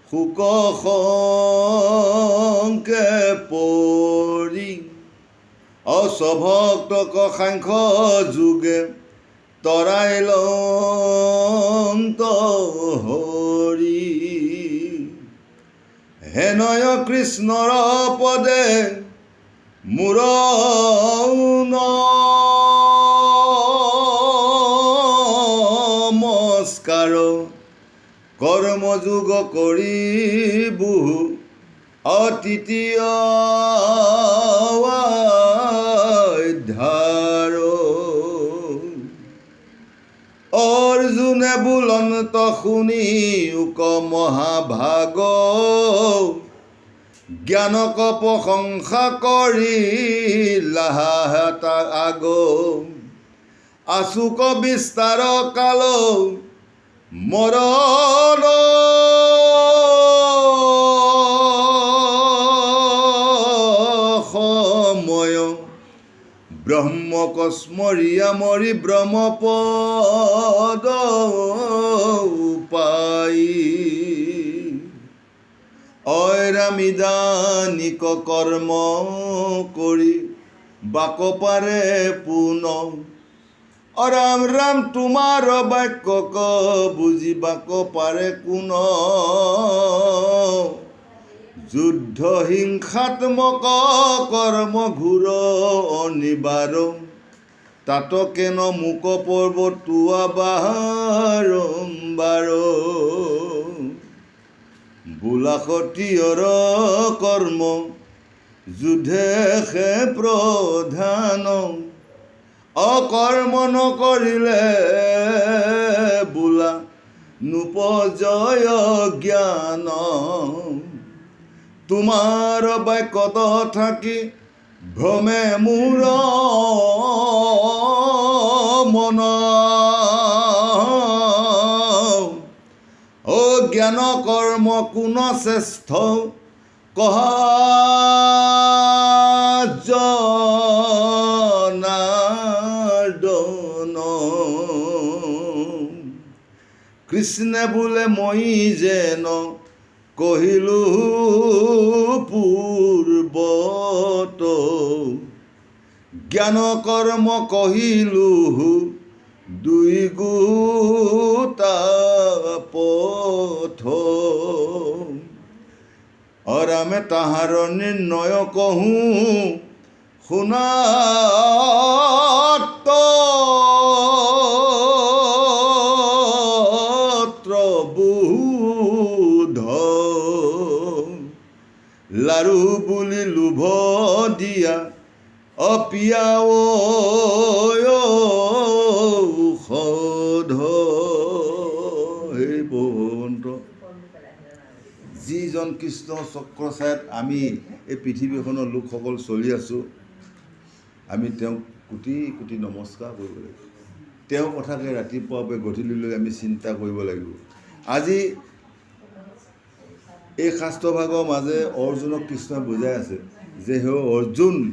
শোক শংকে পৰি অস্বভক্তক সাংখ্য যোগে তৰাইলন্ত হৰি হেনয় কৃষ্ণৰ পদে মূৰ নমস্কাৰ কৰ্মযোগ কৰি বহু অতৃতীয় অধ্যায় অৰ্জুনে বুলন্ত শুনি উক মহাভাগ জ্ঞানক প্ৰশংসা কৰি লাহাতা আগ আচুক বিস্তাৰ কাল মৰণ সময় ব্ৰহ্মক স্মৰিয়া মৰি ব্ৰহ্মপদ পাই ঐৰামিদানিক কৰ্ম কৰি বাক পাৰে পুন ৰাম ৰাম তোমাৰ বাক্যক বুজিবাক পাৰে কোন যুদ্ধ হিংসাত্মক কৰ্ম ঘোৰ অনিবাৰ তাত কেন মুক পৰ্বতোৱা বাৰম্বাৰ বোলা সতীয়ৰ কৰ্ম যুদ্ধে সে প্ৰধান অকৰ্ম নকৰিলে বোলা নুপজয় জ্ঞান তোমাৰ বাক্যত থাকি ভ্ৰমে মোৰ মন অজ্ঞান কৰ্ম কোন শ্ৰেষ্ঠ কহা জনাৰ্দন কৃষ্ণে বোলে মই যেন কহিলো পূৰ্বত জ্ঞান কৰ্ম কহিলো দুই গোটা পথ ৰামে তাহাৰ নিৰ্ণয় কহোঁ শুনাত বুধ লাৰু বুলি লোভ দিয়া অপিয়া ঔষধ হে ভগৱন্ত যিজন কৃষ্ণ চক্ৰচায়ত আমি এই পৃথিৱীখনৰ লোকসকল চলি আছোঁ আমি তেওঁক কোটি কোটি নমস্কাৰ কৰিব লাগিব তেওঁৰ কথাকে ৰাতিপুৱা পৰা গধূলিলৈ আমি চিন্তা কৰিব লাগিব আজি এই শাস্ত্ৰভাগৰ মাজে অৰ্জুনক কৃষ্ণই বুজাই আছে যে হে অৰ্জুন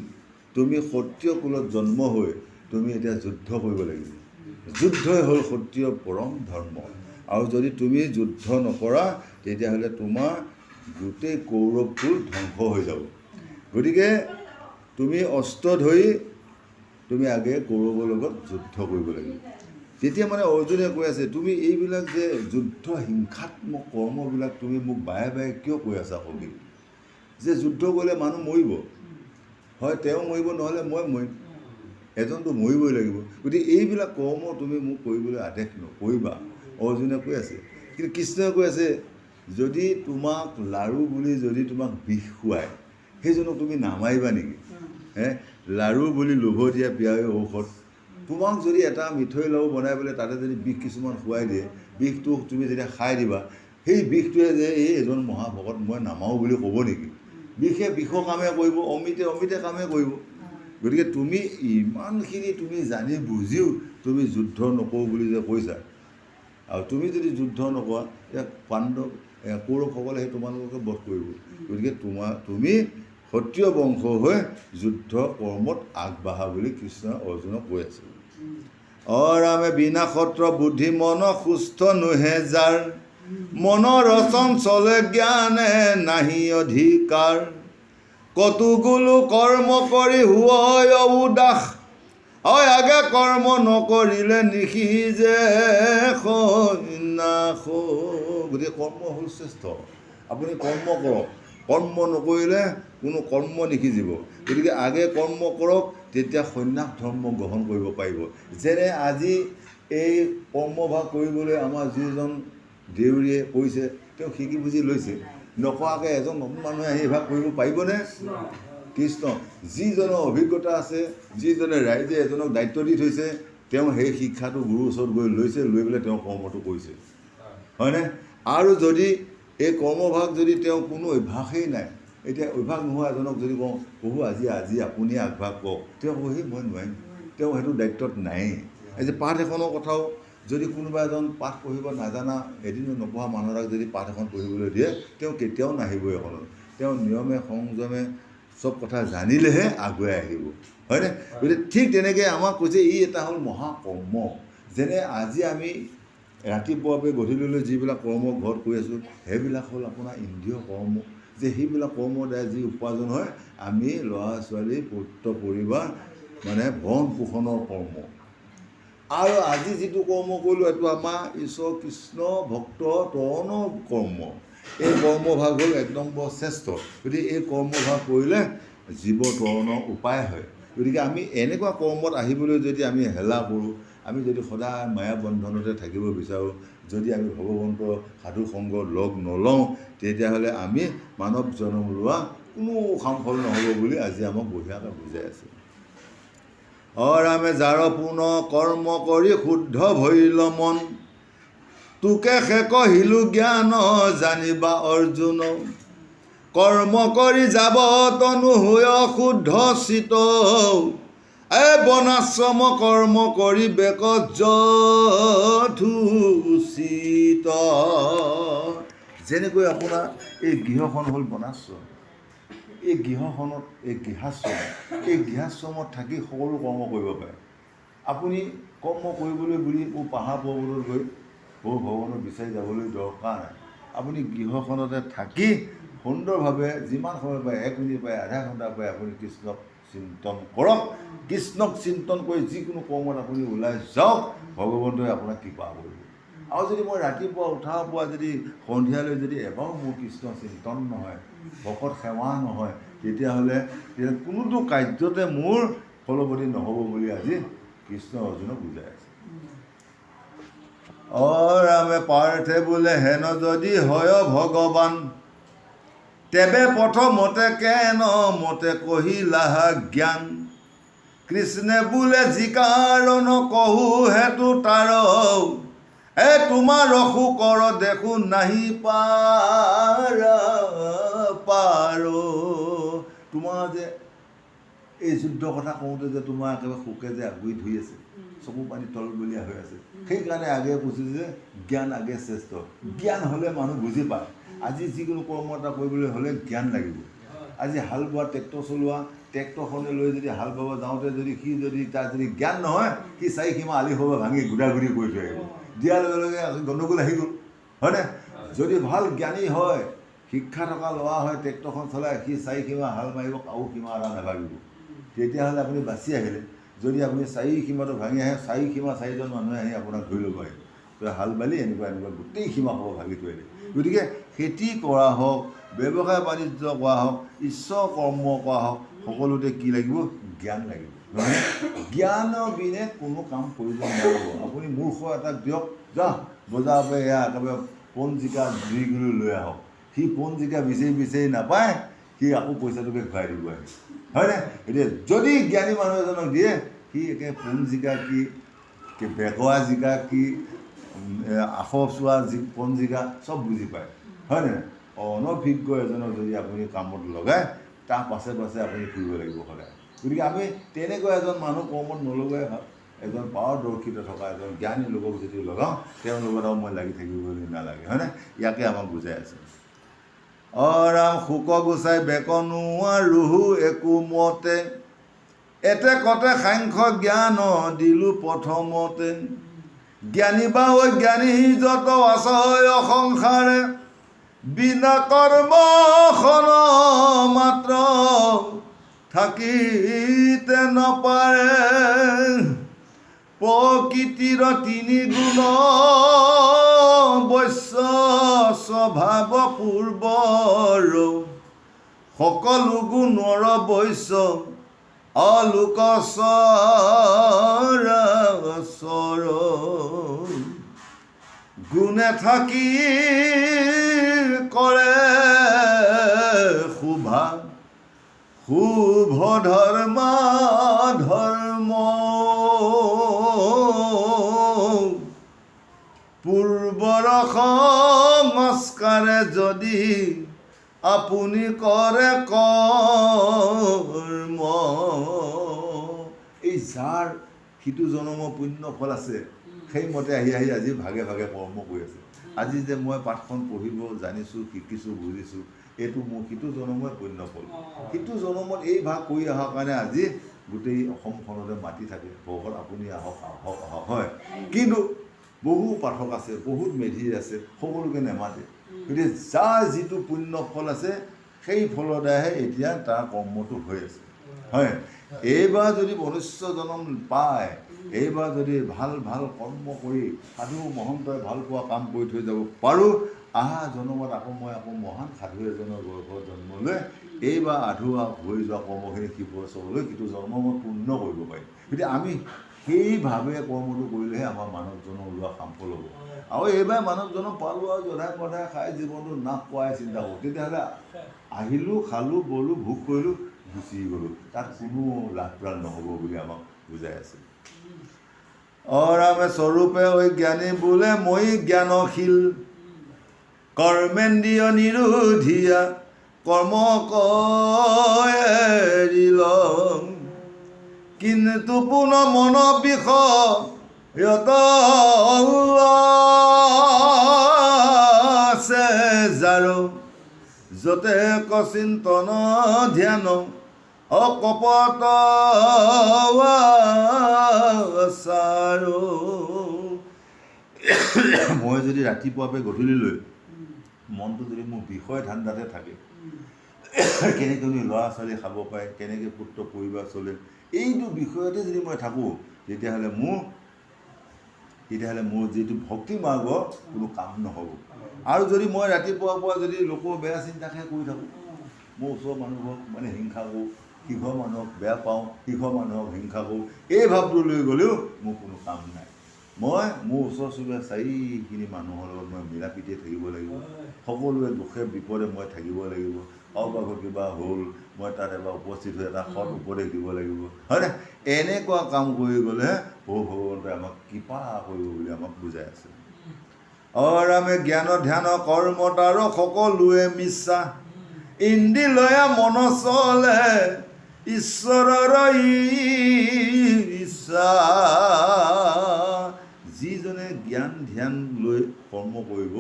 তুমি ক্ষত্ৰিয় কুলত জন্ম হৈ তুমি এতিয়া যুদ্ধ কৰিব লাগিব যুদ্ধই হ'ল ক্ষত্ৰিয় পৰম ধৰ্ম আৰু যদি তুমি যুদ্ধ নকৰা তেতিয়াহ'লে তোমাৰ গোটেই কৌৰৱবোৰ ধ্বংস হৈ যাব গতিকে তুমি অস্ত্ৰ ধৰি তুমি আগে কৌৰৱৰ লগত যুদ্ধ কৰিব লাগিব তেতিয়া মানে অৰ্জুনে কৈ আছে তুমি এইবিলাক যে যুদ্ধ হিংসাত্মক কৰ্মবিলাক তুমি মোক বাৰে বাৰে কিয় কৈ আছা কবি যে যুদ্ধ কৰিলে মানুহ মৰিব হয় তেওঁ মৰিব নহ'লে মই মৰিম এজনটো মৰিবই লাগিব গতিকে এইবিলাক কৰ্ম তুমি মোক কৰিবলৈ আদেশ নকৰিবা অৰ্জুনে কৈ আছে কিন্তু কৃষ্ণই কৈ আছে যদি তোমাক লাৰু বুলি যদি তোমাক বিষ খুৱায় সেইজনক তুমি নামাৰিবা নেকি লাৰু বুলি লোভ দিয়া পিয়াই ঔষধ তোমাক যদি এটা মিঠৈ লাৰু বনাই পেলাই তাতে যদি বিষ কিছুমান খুৱাই দিয়ে বিষটো তুমি যেতিয়া খাই দিবা সেই বিষটোৱে যে এই এজন মহাভকত মই নামাৰোঁ বুলি ক'ব নেকি বিষে বিষৰ কামে কৰিব অমিতে অমিতে কামে কৰিব গতিকে তুমি ইমানখিনি তুমি জানি বুজিও তুমি যুদ্ধ নকৰোঁ বুলি যে কৈছা আৰু তুমি যদি যুদ্ধ নকৰা তেতিয়া পাণ্ডৱ কৌৰৱসকলে সেই তোমালোককে বধ কৰিব গতিকে তুমি ক্ষত্ৰিয় বংশ হৈ যুদ্ধ কৰ্মত আগবাঢ়া বুলি কৃষ্ণই অৰ্জুনক কৈ আছিল ৰামে বিনা ক্ষত্ৰ বুদ্ধি মন সুস্থ নোহে যাৰ মনৰ চঞ্চলে জ্ঞানে নাহি অধিকাৰ কতগুলো কৰ্ম কৰি হুয় উদাস হয় আগে কৰ্ম নকৰিলে নিশিজে নাশ গতিকে কৰ্ম হ'ল শ্ৰেষ্ঠ আপুনি কৰ্ম কৰক কৰ্ম নকৰিলে কোনো কৰ্ম নিশিজিব গতিকে আগে কৰ্ম কৰক তেতিয়া সন্ন্যাস ধৰ্ম গ্ৰহণ কৰিব পাৰিব যেনে আজি এই কৰ্মভাগ কৰিবলৈ আমাৰ যিজন দেউৰীয়ে কৈছে তেওঁ শিকি বুজি লৈছে নকৰাকৈ এজন নতুন মানুহে আহি ভাগ কৰিব পাৰিবনে কৃষ্ণ যিজনৰ অভিজ্ঞতা আছে যিজনে ৰাইজে এজনক দায়িত্ব দি থৈছে তেওঁ সেই শিক্ষাটো গুৰুৰ ওচৰত গৈ লৈছে লৈ পেলাই তেওঁ কৰ্মটো কৰিছে হয়নে আৰু যদি এই কৰ্মভাগ যদি তেওঁ কোনো অভ্যাসেই নাই এতিয়া অভ্যাস নোহোৱা এজনক যদি কওঁ প্ৰভু আজি আপুনি আগভাগ কওক তেওঁ ক'ব সেই মই নোৱাৰিম তেওঁ সেইটো দায়িত্বত নায়েই এই যে পাঠ এখনৰ কথাও যদি কোনোবা এজন পাঠ পঢ়িব নাজানা এদিনো নপঢ়া মানুহ এটাক যদি পাঠ এখন পঢ়িবলৈ দিয়ে তেওঁ কেতিয়াও নাহিব এখনত তেওঁ নিয়মে সংযমে চব কথা জানিলেহে আগুৱাই আহিব হয়নে গতিকে ঠিক তেনেকৈ আমাক কৈছে ই এটা হ'ল মহাকৰ্ম যেনে আজি আমি ৰাতিপুৱাৰ পৰা গধূলিলৈ যিবিলাক কৰ্ম ঘৰত কৰি আছোঁ সেইবিলাক হ'ল আপোনাৰ ইন্দ্ৰিয় কৰ্ম যে সেইবিলাক কৰ্মৰ দ্বাৰা যি উপাৰ্জন হয় আমি ল'ৰা ছোৱালী পুত্ৰ পৰিবাৰ মানে ভৰণ পোষণৰ কৰ্ম আৰু আজি যিটো কৰ্ম কৰিলোঁ এইটো আমাৰ ঈশ্বৰ কৃষ্ণ ভক্ত তৰণৰ কৰ্ম এই কৰ্মভাগ হ'ল একদম বৰ শ্ৰেষ্ঠ গতিকে এই কৰ্মভাগ কৰিলে জীৱ তৰণৰ উপায় হয় গতিকে আমি এনেকুৱা কৰ্মত আহিবলৈ যদি আমি হেলা কৰোঁ আমি যদি সদায় মায়া বন্ধনতে থাকিব বিচাৰোঁ যদি আমি ভগৱন্তৰ সাধু সংগত লগ নলওঁ তেতিয়াহ'লে আমি মানৱ জন্ম লোৱা কোনো সামফল নহ'ব বুলি আজি আমাক বঢ়িয়াকৈ বুজাই আছে ৰামে যাৰ পূৰ্ণ কৰ্ম কৰি শুদ্ধ ভৈল মন তোকে সে কহিলো জ্ঞান জানিবা অৰ্জুন কৰ্ম কৰি যাব তনু হৈ শুদ্ধ চিত বনাশ্ৰম কৰ্ম কৰি বেকত যেনেকৈ আপোনাৰ এই গৃহখন হ'ল বনাশ্ৰম এই গৃহখনত এই গৃহাশ্ৰমত থাকি সকলো কৰ্ম কৰিব পাৰে আপুনি কৰ্ম কৰিবলৈ বুলি পাহাৰ পৰ্বতত গৈ ভগৱানক বিচাৰি যাবলৈ দৰকাৰ নাই আপুনি গৃহখনতে থাকি সুন্দৰভাৱে যিমান সময় পায় 1 মিনিট পায় আধা ঘণ্টা পায় আপুনি কৃষ্ণক চিন্তন কৰক কৃষ্ণক চিন্তন কৰি যিকোনো কৰ্মত আপুনি ওলাই যাওক ভগৱন্তই আপোনাক কৃপা কৰিব আৰু যদি মই ৰাতিপুৱা উঠাৰ পৰা যদি সন্ধিয়ালৈ যদি এবাৰো মোৰ কৃষ্ণ চিন্তন নহয় ভকত সেৱা নহয় তেতিয়াহ'লে কোনোটো কাৰ্যতে মোৰ ফলৱতী নহ'ব বুলি আজি কৃষ্ণ অৰ্জুনক বুজাই আছে ৰামে পাৰ্থে বোলে হেন যদি হয় ভগৱান তেবে প্ৰথমতে কেন মতে কহিলা জ্ঞান কৃষ্ণে বোলে যি কাৰণ কহু হেতু তাৰ তোমাৰ ৰসু কৰ দেখো নাহি পাৰ তোমাৰ যে এই যুদ্ধ কথা কওঁতে যে তোমাৰ একেবাৰে শোকে যে আগুৰি ধৰি আছে চকু পানী তলবলীয়া হৈ আছে সেইকাৰণে আগে কৈছোঁ যে জ্ঞান আগে শ্ৰেষ্ঠ জ্ঞান হ'লে মানুহ বুজি পায় আজি যিকোনো কৰ্ম এটা কৰিবলৈ হ'লে জ্ঞান লাগিব আজি হাল বোৱা ট্ৰেক্টৰ চলোৱা ট্ৰেক্টৰখনে লৈ যদি হাল বাব যাওঁতে যদি তাৰ যদি জ্ঞান নহয় সি 4 সীমা আলি সভা ভাঙি গুদাগুদি কৰি থৈ আহিব দিয়াৰ লগে লগে গণ্ডগোল আহি গ'ল হয়নে যদি ভাল জ্ঞানী হয় শিক্ষা থকা ল'ৰা হয় ট্ৰেক্টৰখন চলাই সি 4 সীমা হাল মাৰিব আৰু সীমা এটা নাভাগিব তেতিয়াহ'লে আপুনি বাচি আহিলে যদি আপুনি 4 সীমাটো ভাঙি আহে 4 সীমা 4জন মানুহে আহি আপোনাক ধৰি ল'ব আহিব তই হাল বালি এনেকুৱা গোটেই সীমা হ'ব ভাগি থৈ দিয়ে গতিকে খেতি কৰা হওক ব্যৱসায় বাণিজ্য কৰা হওক ঈশ্বৰ কৰ্ম কৰা হওক সকলোতে কি লাগিব জ্ঞান লাগিব নহয় জ্ঞানৰ বিনে কোনো কাম কৰিব নোৱাৰিব আপুনি মূৰ্খ এটাক দিয়ক যা বজাৰৰ পৰা এয়া একেবাৰে পঞ্জিকা 2 কিলো লৈ আহক সি পঞ্জিকা বিচাৰি নাপায় সি আকৌ পইচাটোকে ঘূৰাই দিব আহে হয়নে এতিয়া যদি জ্ঞানী মানুহ এজনক দিয়ে সি একে পঞ্জিকা কি বেগৱা জিকা কি আখৰ চোৱা পঞ্জিকা চব বুজি পায় হয়নে অনভিজ্ঞ এজনক যদি আপুনি কামত লগায় তাৰ পাছে পাছে আপুনি ফুৰিব লাগিব সদায় গতিকে আমি তেনেকুৱা এজন মানুহ কৰ্মত নলগাই ভাল এজন পাৰদৰ্শিতা থকা এজন জ্ঞানী লোকক যদি লগাওঁ তেওঁৰ লগত আৰু মই লাগি থাকিবলৈ নালাগে হয়নে ইয়াকে আমাক বুজাই আছে ৰাম শোক গুচাই বেকনোৱা ৰুহু একো মতে এতে কতে সাংখ্য জ্ঞান দিলোঁ প্ৰথমতে জ্ঞানী বা অজ্ঞানী যত আছয় সংসাৰে বিনা কৰ্ম মাত্ৰ থাকিতে নপাৰে প্ৰকৃতিৰ তিনি গুণ বৈশ্য স্বভাৱ পূৰ্বৰ সকলো গুণৰ বৈশ্য অলোক চৰাচৰ গুণে থাকি কৰে শুভা শুভ ধৰ্ম পূৰ্বৰ সংস্কাৰে যদি আপুনি কৰে কৰ্ম এই যাৰ সিটো জনমৰ পুণ্য ফল আছে সেইমতে আহি আজি ভাগে ভাগে কৰ্ম কৰি আছে। আজি যে মই পাঠখন পঢ়িব জানিছোঁ, শিকিছোঁ, বুজিছোঁ, এইটো মোৰ সিটো জনমৰ পুণ্য ফল। সিটো জনমত এই ভাগ কৰি অহাৰ কাৰণে আজি গোটেই অসমখনতে মাতি থাকে ভকত আপুনি আহক আহক আহক হয়। কিন্তু বহু পাঠক আছে, বহুত মেধি আছে, সকলোকে নেমাতে। গতিকে যাৰ যিটো পুণ্য ফল আছে সেই ফলৰ দ্বাৰাহে এতিয়া তাৰ কৰ্মটো হৈ আছে হয়। এইবাৰ যদি মনুষ্য জন্ম পায়, এইবাৰ যদি ভাল ভাল কৰ্ম কৰি সাধু মহন্তই ভাল পোৱা কাম কৰি থৈ যাব পাৰোঁ, আহা জন্মত আকৌ মই মহান সাধু এজনৰ ঘৰত জন্ম লৈ এইবাৰ আধৰুৱা হৈ যোৱা কৰ্মখিনি শিৱচৰলৈ সিটো জন্ম মই পূৰ্ণ কৰিব পাৰিম। গতিকে আমি সেইভাৱে কৰ্মটো কৰিলেহে আমাৰ মানৱ জন্ম ওলোৱা সাফল হ'ব। আৰু এইবাৰ মানৱ জন্ম পালোঁ আৰু জধাই পধাই খাই জীৱনটো নাশ পোৱাই চিন্তা কৰোঁ, তেতিয়াহ'লে আহিলোঁ, খালোঁ, বলোঁ, ভোগ কৰিলোঁ, গুচি গ'লোঁ, তাত কোনো লাভ প্ৰাণ নহ'ব বুলি আমাক বুজাই আছে। অৰামে স্বৰূপে অজ্ঞানী বোলে মই জ্ঞানশীল কৰ্মেন্দ্ৰিয় নিৰোধিয়া কৰ্ম কৰিল কিন্তু পুনৰ মন বিষয়ত আছে যাৰ যতে কচিন্তন ধ্যান অকপট মই যদি ৰাতিপুৱাপে গধূলিলৈ মনটো যদি মোৰ বিষয় ধান্দাতে থাকে, কেনেকৈ ল'ৰা ছোৱালী খাব পাৰে, কেনেকৈ পুত্ৰ পৰিবাৰ চলে, এইটো বিষয়তে যদি মই থাকোঁ, তেতিয়াহ'লে মোৰ যিটো ভক্তি মাৰ্গৰ কোনো কাম নহ'ব। আৰু যদি মই ৰাতিপুৱাৰ পৰা যদি লোকৰ বেয়া চিন্তাকে কৰি থাকোঁ, মোৰ ওচৰৰ মানুহক মানে হিংসা কৰোঁ, সিঘৰ মানুহক বেয়া পাওঁ, সিঘৰ মানুহক হিংসা কৰোঁ, এই ভাৱটো লৈ গ'লেও মোৰ কোনো কাম নাই। মই মোৰ ওচৰ চুবুৰীয়া চাৰিখিনি মানুহৰ লগত মই মিলা প্ৰীতিৰে থাকিব লাগিব, সকলোৱে দুখে বিপদে মই থাকিব লাগিব। কাৰোবাৰ কিবা হ'ল মই তাত এবাৰ উপস্থিত হৈ এটা সৎ উপদেশ দিব লাগিব হয়নে। এনেকুৱা কাম কৰি গ'লে প্ৰভু ভগৱন্তই আমাক কৃপা কৰিব বুলি আমাক বুজাই আছে। অৰামে জ্ঞান ধ্যান কৰ্মত আৰু সকলোৱে মিছা ইন্দ্ৰিয় মন চলে ঈশ্বৰৰ ইচ্ছা। যিজনে জ্ঞান ধ্যান লৈ কৰ্ম কৰিব,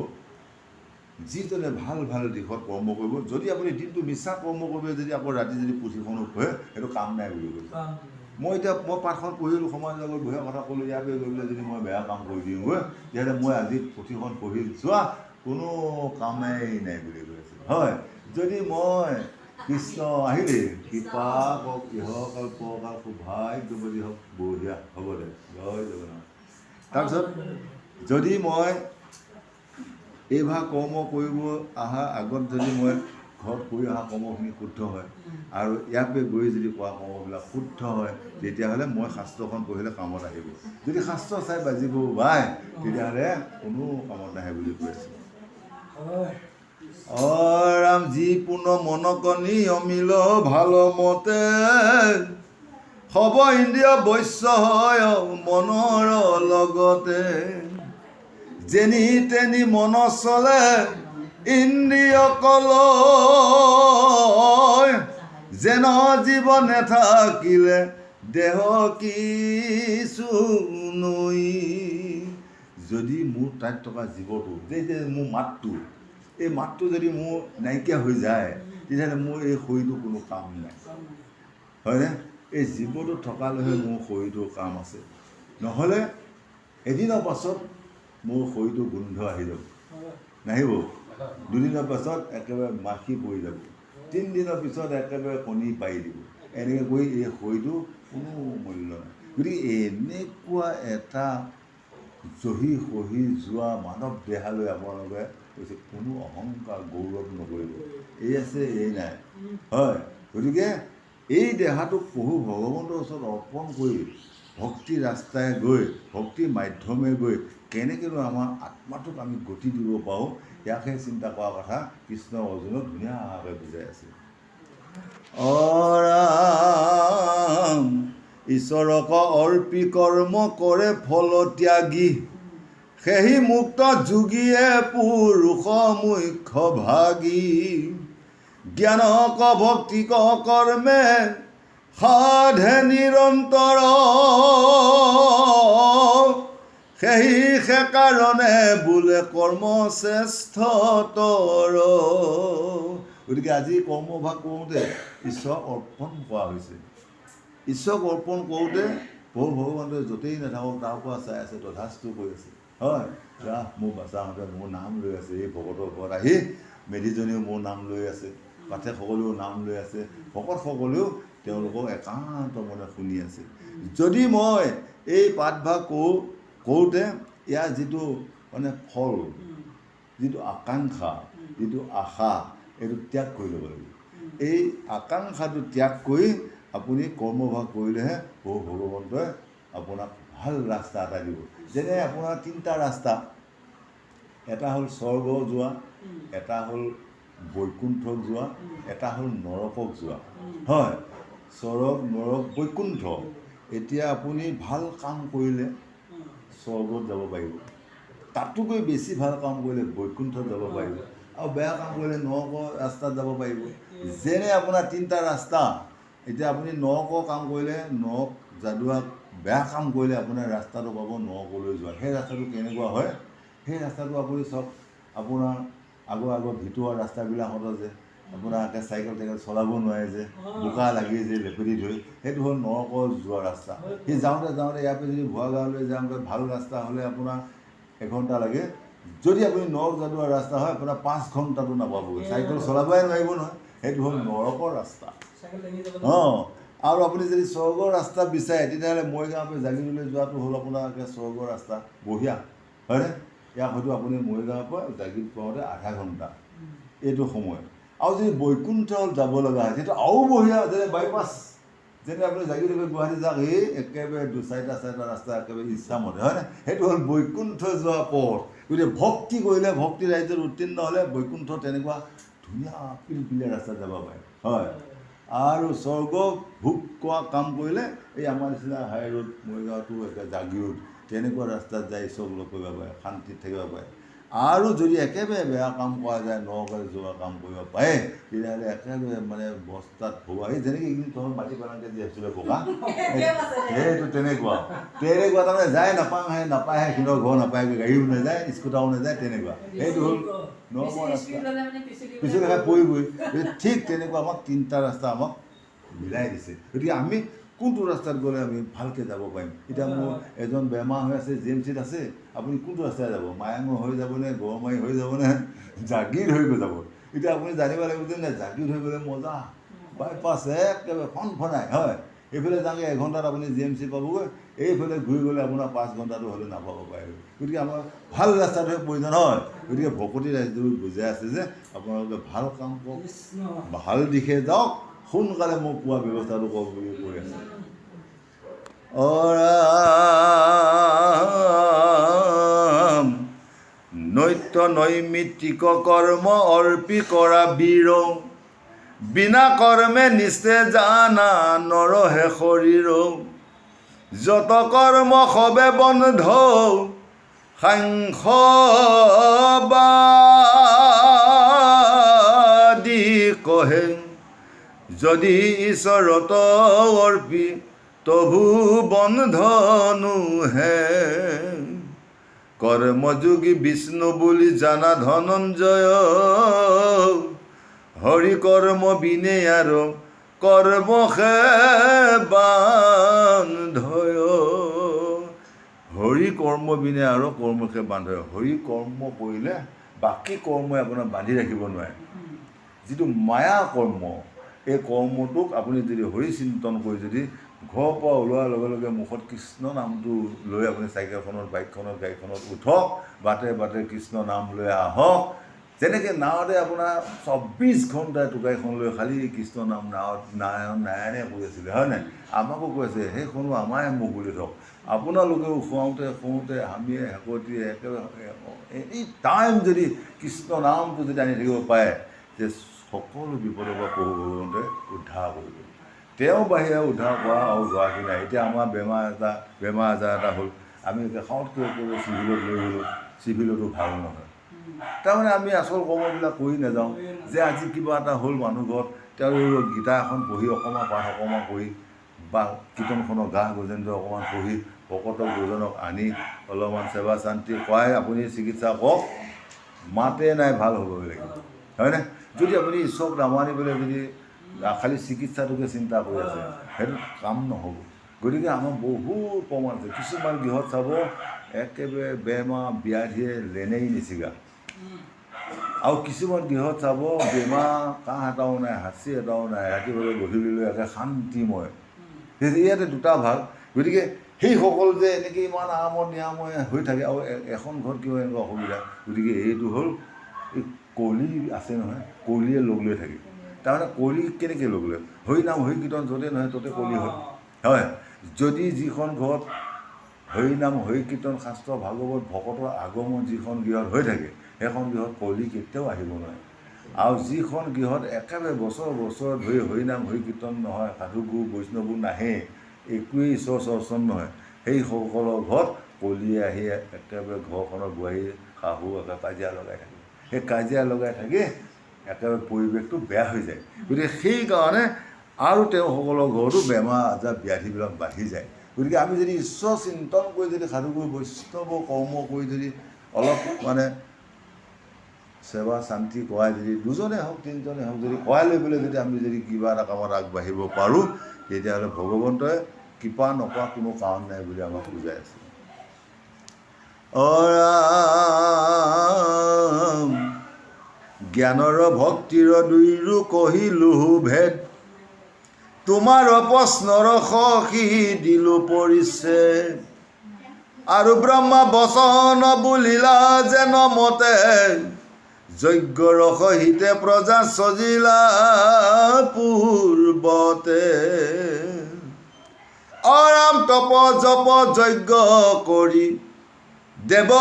যিজনে ভাল ভাল দিশত কৰ্ম কৰিব, যদি আপুনি দিনটো মিছা কৰ্ম কৰিব, যদি আকৌ ৰাতি যদি পুথিখনো পঢ়ে, সেইটো কাম নাই বুলি কৈছে। মই পাঠখন পঢ়িলোঁ, সমাজৰ আগত বঢ়িয়া কথা ক'লোঁ, ইয়াকে গৈ পেলাই যদি মই বেয়া কাম কৰি দিওঁগৈ, তেতিয়াহ'লে মই আজি পুথিখন পঢ়ি যোৱা কোনো কামেই নাই বুলি কৈছে হয়। যদি মই কৃষ্ণ আহিলে কৃপা হওক, ইহকাল পৰকাল সৌভাগ্যৱতী হওক, বঢ়িয়া হ'ব দে, জয় জগন্নাথ। তাৰপিছত যদি মই এইভাগ কৰ্ম কৰিব অহাৰ আগত যদি মই ঘৰত কৰি অহা কৰ্মখিনি শুদ্ধ হয় আৰু ইয়াকে গৈ যদি কৰা কৰ্মবিলাক শুদ্ধ হয়, তেতিয়াহ'লে মই শাস্ত্ৰখন পঢ়িলে কামত আহিব। যদি শাস্ত্ৰ চাই বাজিব বাই, তেতিয়াহ'লে কোনো কামত নাহে বুলি কৈ আছে। ৰাম যিপূৰ্ণ মনক নিয়মিল ভাল মতে সব ইন্দ্ৰিয় বৈশ্য হয় মনৰ লগতে যেনি তেনি মন চলে ইন্দ্ৰিয় কল যেন জীৱ নেথাকিলে দেহ কিছু নৈ। যদি মোৰ তাত থকা জীৱটো যে মোৰ মাতটো, এই মাতটো যদি মোৰ নাইকিয়া হৈ যায়, তেতিয়াহ'লে মোৰ এই শৰীৰটো কোনো কাম নাই হয়নে। এই জীৱটো থকালৈহে মোৰ শৰীৰটোৰ কাম আছে, নহ'লে এদিনৰ পাছত মোৰ শৰীৰটো গোন্ধ আহি যাব, নাহিব। দুদিনৰ পাছত একেবাৰে মাখি পৰি যাব, 3 দিনৰ পিছত একেবাৰে কণী পাৰি দিব। এনেকৈ কৰি এই শৰীৰটো কোনো মূল্য নাই। গতিকে এনেকুৱা এটা জহি সহি যোৱা মানৱ দেহালৈ আপোনালোকে কৈছে কোনো অহংকাৰ গৌৰৱ নকৰিব, এই আছে এই নাই, হয়। গতিকে এই দেহাটোক প্ৰভু ভগৱন্তৰ ওচৰত অৰ্পণ কৰি ভক্তিৰ ৰাস্তাই গৈ ভক্তিৰ মাধ্যমে গৈ কেনেকৈনো আমাৰ আত্মাটোক আমি গতি দিব পাৰোঁ, ইয়াকহে চিন্তা কৰা কথা কৃষ্ণ অৰ্জুনক ধুনীয়াকৈ বুজাই আছে। অৰাম ঈশ্বৰক অৰ্পি কৰ্ম কৰে ফল ত্যাগী, সেহি মুক্ত যোগীয়ে পুৰুষ মুখ্য ভাগী। জ্ঞানক ভক্তিক কৰ্মে সাধে নিৰন্তৰ, সেই কাৰণে বোলে কৰ্ম শ্ৰেষ্ঠতৰ। গতিকে আজি কৰ্মভাগ কৰোঁতে ঈশ্বৰক অৰ্পণ কৰা হৈছে। ঈশ্বৰক অৰ্পণ কৰোঁতে প্ৰভু ভগৱন্তই য'তেই নাথাকক তাৰ পৰা চাই আছে, তথাস্তু কৰি আছে, হয়। মোৰ বাচ্চাহঁতে মোৰ নাম লৈ আছে, এই ভকতৰ ঘৰত আহি মেধিজনীও মোৰ নাম লৈ আছে, পাঠকসকলেও নাম লৈ আছে, ভকতসকলেও তেওঁলোকক একান্ত মনে শুনি আছে। যদি মই এই পাঠভাগ কৰোঁতে ইয়াৰ যিটো মানে ফল, যিটো আকাংক্ষা, যিটো আশা, এইটো ত্যাগ কৰি ল'ব লাগিব। এই আকাংক্ষাটো ত্যাগ কৰি আপুনি কৰ্মভাগ কৰিলেহে প্ৰভু ভগৱন্তই আপোনাক ভাল ৰাস্তা এটা দিব। যেনে আপোনাৰ 3টা ৰাস্তা, এটা হ'ল স্বৰ্গ যোৱা, এটা হ'ল বৈকুণ্ঠক যোৱা, এটা হ'ল নৰকক যোৱা, হয়। স্বৰ্গ, নৰক, বৈকুণ্ঠ। এতিয়া আপুনি ভাল কাম কৰিলে স্বৰ্গত যাব পাৰিব, তাতোকৈ বেছি ভাল কাম কৰিলে বৈকুণ্ঠত যাব পাৰিব, আৰু বেয়া কাম কৰিলে নৰকৰ ৰাস্তাত যাব পাৰিব। যেনে আপোনাৰ 3টা ৰাস্তা, এতিয়া আপুনি নৰকৰ কাম কৰিলে নৰক যাদুৱাক, বেয়া কাম কৰিলে আপোনাৰ ৰাস্তাটো পাব নৰকলৈ যোৱা। সেই ৰাস্তাটো কেনেকুৱা হয়, সেই ৰাস্তাটো আপুনি চাওক, আপোনাৰ আগৰ ভিতৰুৱা ৰাস্তাবিলাকত যে আপোনাৰ চাইকেল চলাব নোৱাৰে যে, বোকা লাগি যে লেপেটি ধৰি, সেইটো হ'ল নৰকৰ যোৱা ৰাস্তা। সেই যাওঁতে ইয়াৰ পৰা যদি ভুৱা গাঁৱলৈ যাওঁতে ভাল ৰাস্তা হ'লে আপোনাৰ 1 ঘণ্টা লাগে, যদি আপুনি নৰক যাদুৱাৰ ৰাস্তা হয় আপোনাৰ 5 ঘণ্টাটো নাপাবগৈ, চাইকেল চলাবই নোৱাৰিব নহয়, সেইটো হ'ল নৰকৰ ৰাস্তা। অঁ, আৰু আপুনি যদি স্বৰ্গৰ ৰাস্তা বিচাৰে তেতিয়াহ'লে মৰিগাঁৱৰ পৰা জাগিৰোডলৈ যোৱাটো হ'ল আপোনাৰ স্বৰ্গৰ ৰাস্তা, বঢ়িয়া, হয়নে? ইয়াক হয়তো আপুনি মৰিগাঁৱৰ পৰা জাগিৰোড পাওঁতে আধা ঘণ্টা এইটো সময়। আৰু যদি বৈকুণ্ঠ যাব লগা হয় সেইটো আৰু বঢ়িয়া, যেনে বাইপাছ, যেনে আপুনি জাগিৰোডৰ পৰা গুৱাহাটী যাওক, এই একেবাৰে 2-4টা ৰাস্তা একেবাৰে ইচ্ছামতে, হয়নে? সেইটো হ'ল বৈকুণ্ঠ যোৱা পথ। গতিকে ভক্তি কৰিলে, ভক্তি ৰাজ্যত উত্তীৰ্ণ হ'লে বৈকুণ্ঠ তেনেকুৱা ধুনীয়া পিলপিলীয়া ৰাস্তাত যাব পাৰে, হয়। আৰু স্বৰ্গ ভোগ কৰা কাম কৰিলে এই আমাৰ নিচিনা হাই ৰোড, মৰিগাঁৱতো একে জাগিৰোড তেনেকুৱা ৰাস্তাত যাই ঈশ্বৰক লগ কৰিব পাৰে, শান্তিত থাকিব পাৰে। আৰু যদি একেবাৰে বেয়া কাম কৰা যায়, নৰকলৈ যোৱা কাম কৰিব পাৰে, তেতিয়াহ'লে একেবাৰে মানে বস্তাত ভৰোৱা, এই যেনেকৈ এইখিনি তলত মাটি পেলাওঁতে যি আছিলে বোকা, সেইটো তেনেকুৱা তাৰমানে যায় নাপায়হে, সিহঁতৰ ঘৰ নাপায়গৈ, গাড়ীও নাযায়, স্কুটাৰো নাযায়, তেনেকুৱা। সেইটো হ'ল নৰকৰ ৰাস্তা, পিছলৈ পৰিবই। ঠিক তেনেকুৱা আমাক 3টা ৰাস্তা আমাক মিলাই দিছে। গতিকে আমি কোনটো ৰাস্তাত গ'লে আমি ভালকৈ যাব পাৰিম? এতিয়া মোৰ এজন বেমাৰ হৈ আছে, JMCত আছে, আপুনি কোনটো ৰাস্তাই যাব? মায়াঙৰ হৈ যাবনে, গড়মাৰি হৈ যাবনে, জাগিৰোড হৈ গৈ যাব? এতিয়া আপুনি জানিব লাগিব যে জাগিৰোড হৈ গ'লে মজা, বাইপাছ একেবাৰে ফনফনাই, হয়। এইফালে যাওঁগৈ 1 ঘণ্টাত আপুনি JMC পাবগৈ, এইফালে ঘূৰি গ'লে আপোনাৰ 5 ঘণ্টাটো হ'লে নাপাব পাৰে। গতিকে আমাৰ ভাল ৰাস্তাটোহে প্ৰয়োজন, হয়। গতিকে ভকতি ৰাজ্যবোৰ বুজাই আছে যে আপোনালোকে ভাল কাম কৰক, ভাল দিশে যাওক, সোনকালে মোক পোৱা ব্যৱস্থাটো কৰক বুলি কৈ আছে। নৈত্য নৈমিত্তিক কৰ্ম অৰ্পি কৰা বীৰ, বিনা কৰ্মে নিস্তে জানা নৰহে শৰীৰ, যত কৰ্ম সবে বন্ধ সাংখ্যবাদী কহে, যদি ঈশ্বৰত অৰ্পি তভু বন্ধনু হে, কৰ্মযোগী বিষ্ণু বুলি জানা ধনঞ্জয়, হৰি কৰ্ম বিনে আৰু কৰ্ম হে বান্ধয়। হৰি কৰ্ম বিনে আৰু কৰ্মকে বান্ধে হৰি কৰ্ম কৰিলে বাকী কৰ্মই আপোনাক বান্ধি ৰাখিব নোৱাৰে যিটো মায়া কৰ্ম এই কৰ্মটোক আপুনি যদি হৰি চিন্তন কৰি যদি ঘৰৰ পৰা ওলোৱাৰ লগে লগে মুখত কৃষ্ণ নামটো লৈ আপুনি চাইকেলখনত বাইকখনত গাড়ীখনত উঠক বাটে বাটে কৃষ্ণ নাম লৈ আহক যেনেকৈ নাৱতে আপোনাৰ 24 ঘণ্টাই টোকাইখন লৈ খালি কৃষ্ণ নাম নাৱত নাৰায়ণে কৈ আছিলে হয় নাই আমাকো কৈ আছে সেইখনো আমাৰে মুখ বুলি থওক আপোনালোকেও খুৱাওঁতে শুওঁতে হামিয়ে হেকটিয়ে একেবাৰে এনি টাইম যদি কৃষ্ণ নামটো যদি আনি থাকিব পাৰে যে সকলো বিপদৰ পৰা প্ৰভু ভগৱন্তে উদ্ধাৰ কৰিব তেওঁ বাহিৰে উদ্ধাৰ কৰা আৰু গৰাকী নাই এতিয়া আমাৰ বেমাৰ আজাৰ এটা হ'ল আমি দেখাওঁতকৈ একেবাৰে চিভিলত লৈ গ'লোঁ চিভিলতো ভাল নহয় তাৰমানে আমি আচল কৰ্মবিলাক কৰি নাযাওঁ যে আজি কিবা এটা হ'ল মানুহ ঘৰত তেওঁ গীতা এখন পঢ়ি অকণমান পাঠ অকণমান কৰি বা কীৰ্তনখনৰ গা গজেন্দ্ৰ অকণমান পঢ়ি ভকতক দুজনক আনি অলপমান সেৱা শান্তি কৰাই আপুনি চিকিৎসা কৰক মাতে নাই ভাল হ'ব লাগিব হয়নে যদি আপুনি ঈশ্বৰক নামানিবলৈ যদি খালি চিকিৎসাটোকে চিন্তা কৰি আছে সেইটো কাম নহ'ব গতিকে আমাৰ বহুত প্ৰমাণ আছে কিছুমান গৃহত চাব একেবাৰে বেমাৰ ব্যাধিয়ে লেনেই নিচিগা আৰু কিছুমান গৃহত চাব বেমাৰ কাহ এটাও নাই হাঁচি এটাও নাই ৰাতিপুৱা গধূলিলৈ একে শান্তিময় ইয়াতে দুটা ভাগ গতিকে সেইসকল যে এনেকৈ ইমান আৰামত নিৰাময় হৈ থাকে আৰু এখন ঘৰত কিয় এনেকুৱা অসুবিধা গতিকে এইটো হ'ল এই কলি আছে নহয় কলিয়ে লগ লৈ থাকে তাৰমানে কলি কেনেকৈ লগ লয় হৰি নাম হৰি কীৰ্তন য'তে নহয় ত'তে কলি হয় যদি যিখন ঘৰত হৰি নাম হৰি কীৰ্তন শাস্ত্ৰ ভাগৱত ভকতৰ আগমন যিখন গৃহত হৈ থাকে সেইখন গৃহত কলি কেতিয়াও আহিব নোৱাৰে আৰু যিখন গৃহত একেবাৰে বছৰ বছৰ ধৰি হৰি নাম হৰি কীৰ্তন নহয় সাধু গুৰু বৈষ্ণৱো নাহে একোৱেই ঈশ্বৰ চৰ্চন নহয় সেইসকলৰ ঘৰত কলিয়ে আহি একেবাৰে ঘৰখনৰ বোৱাৰী শাহু একেবাৰে কাজিয়া লগাই থাকে সেই কাজিয়া লগাই থাকি একেবাৰে পৰিৱেশটো বেয়া হৈ যায় গতিকে সেইকাৰণে আৰু তেওঁসকলৰ ঘৰতো বেমাৰ আজাৰ ব্যাধিবিলাক বাঢ়ি যায় গতিকে আমি যদি ঈশ্বৰ চিন্তন কৰি যদি সাধুগুৰু বৈষ্ণৱ কৰ্ম কৰি যদি অলপ মানে সেৱা শান্তি কৰাই যদি দুজনে হওক তিনিজনে হওক যদি কৰাই লৈ পেলাই যদি আমি যদি কিবা এটা কামত আগবাঢ়িব পাৰোঁ তেতিয়াহ'লে ভগৱন্তই কৃপা নকৰা কোনো কাৰণ নাই বুলি আমাক বুজাই আছে জ্ঞানৰ ভক্তিৰ দুইৰো কহিলো ভেদ তোমাৰ প্ৰশ্নৰ সখী দিলো পৰিছে আৰু ব্ৰহ্মা বচন বুলিলা যেন মতে যজ্ঞৰ সহিতে প্ৰজা সজিলা পূৰ্বতে অৰাম তপ জপ যজ্ঞ কৰি দেৱ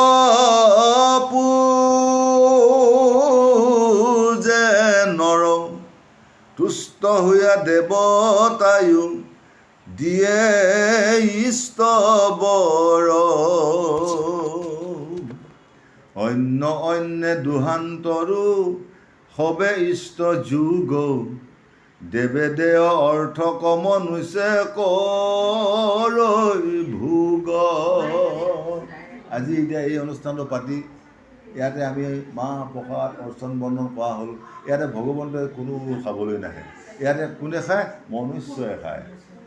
পূজে নৰ তুষ্ট হৈয়া দেৱতায়ো দিয়ে ইষ্ট বৰ অন্য অন্যে দুহান্তৰো সবে ইষ্ট যুগ দেৱে দেয় অৰ্থ কমনুছে কৰৈ ভোগ আজি এতিয়া এই অনুষ্ঠানটো পাতি ইয়াতে আমি মাহ প্ৰসাদ অৰ্চন বৰ্ণন কৰা হ'ল ইয়াতে ভগৱন্তই কোনো খাবলৈ নাহে ইয়াতে কোনে খায় মনুষ্যই খায়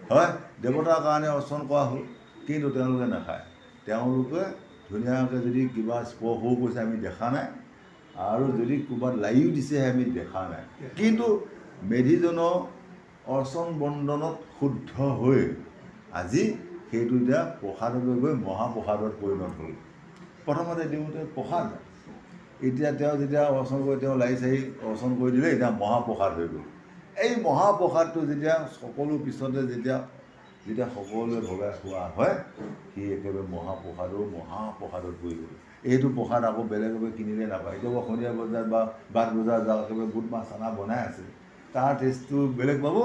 হয় দেৱতাৰ কাৰণে অৰ্চন কৰা হ'ল কিন্তু তেওঁলোকে নাখায় তেওঁলোকে ধুনীয়াকৈ যদি কিবা স্পৰ্শও কৰিছে আমি দেখা নাই আৰু যদি ক'ৰবাত লাইও দিছে আমি দেখা নাই কিন্তু মেধিজনৰ অৰ্চন বন্দনত শুদ্ধ হৈ আজি সেইটো এতিয়া প্ৰসাদলৈ গৈ মহাপ্ৰসাদত পৰিণত হ'ল প্ৰথমতে দিওঁতে প্ৰসাদ এতিয়া তেওঁ যেতিয়া অৰ্চন কৰি তেওঁ লাই চাহি অৰ্চন কৰি দিলে এতিয়া মহাপ্ৰসাদ হৈ গ'ল এই মহাপ্ৰসাদটো যেতিয়া সকলো পিছতে যেতিয়া সকলোৱে ভগাই খোৱা হয় সি একেবাৰে মহাপ্ৰসাদত পৰি গ'ল এইটো প্ৰসাদ আকৌ বেলেগকৈ কিনিলে নাপায় এতিয়া সন্ধিয়া বজাৰ বা বাট বজাৰ যাওঁ একেবাৰে বুট মাছ চানা বনাই আছে তাৰ টেষ্টটো বেলেগ পাব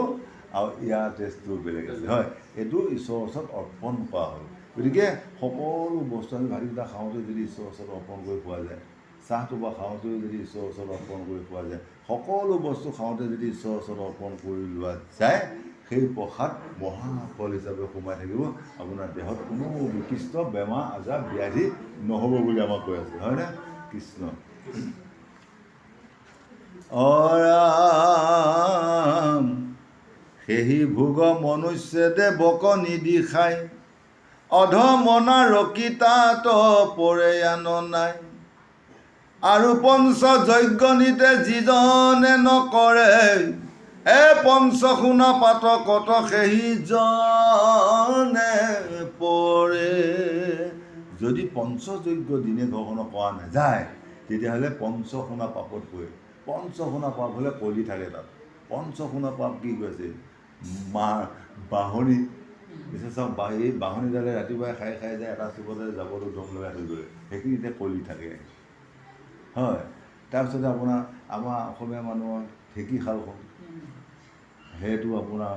আৰু ইয়াৰ টেষ্টটো বেলেগ আছে হয় এইটো ঈশ্বৰৰ ওচৰত অৰ্পণ কৰা হ'ল গতিকে সকলো বস্তু আমি ভাতকেইটা খাওঁতে যদি ঈশ্বৰৰ ওচৰত অৰ্পণ কৰি খোৱা যায় চাহটো বা খাওঁতেও যদি ঈশ্বৰৰ ওচৰত অৰ্পণ কৰি খোৱা যায় সকলো বস্তু খাওঁতে যদি ঈশ্বৰৰ ওচৰত অৰ্পণ কৰি লোৱা যায় সেই প্ৰসাদ মহাফল হিচাপে সোমাই থাকিব আপোনাৰ দেহত কোনো বিকৃষ্ট বেমাৰ আজাৰ ব্যাধি নহ'ব বুলি আমাক কৈ আছে হয়নে কৃষ্ণ অৰাম সেহি ভোগ মনুষ্য দেৱক নিদি খায় অধমনা ৰকিতাত পৰে আন নাই আৰু পঞ্চ যজ্ঞ নিতে যিজনে নকৰে পঞ্চশুনা পাত কত সেইজনে পৰে। যদি পঞ্চযজ্ঞ দিনে ঘৰখনত কৰা নাযায় তেতিয়াহ'লে পঞ্চশুনা পাপত পৰে। পঞ্চশুনা পাপ হ'লে কলি থাকে তাত। পঞ্চশুনা পাপ কি কৈছে? বাঁহনি চাওক, এই বাঁহনিডালে ৰাতিপুৱাই খাই খাই যায়, এটা চুকতে যাবতো দম লগাই থৈ গ'লে সেইখিনিতে কলি থাকে, হয়। তাৰপিছতে আপোনাৰ আমাৰ অসমীয়া মানুহৰ ঢেঁকীশালখন, সেইটো আপোনাৰ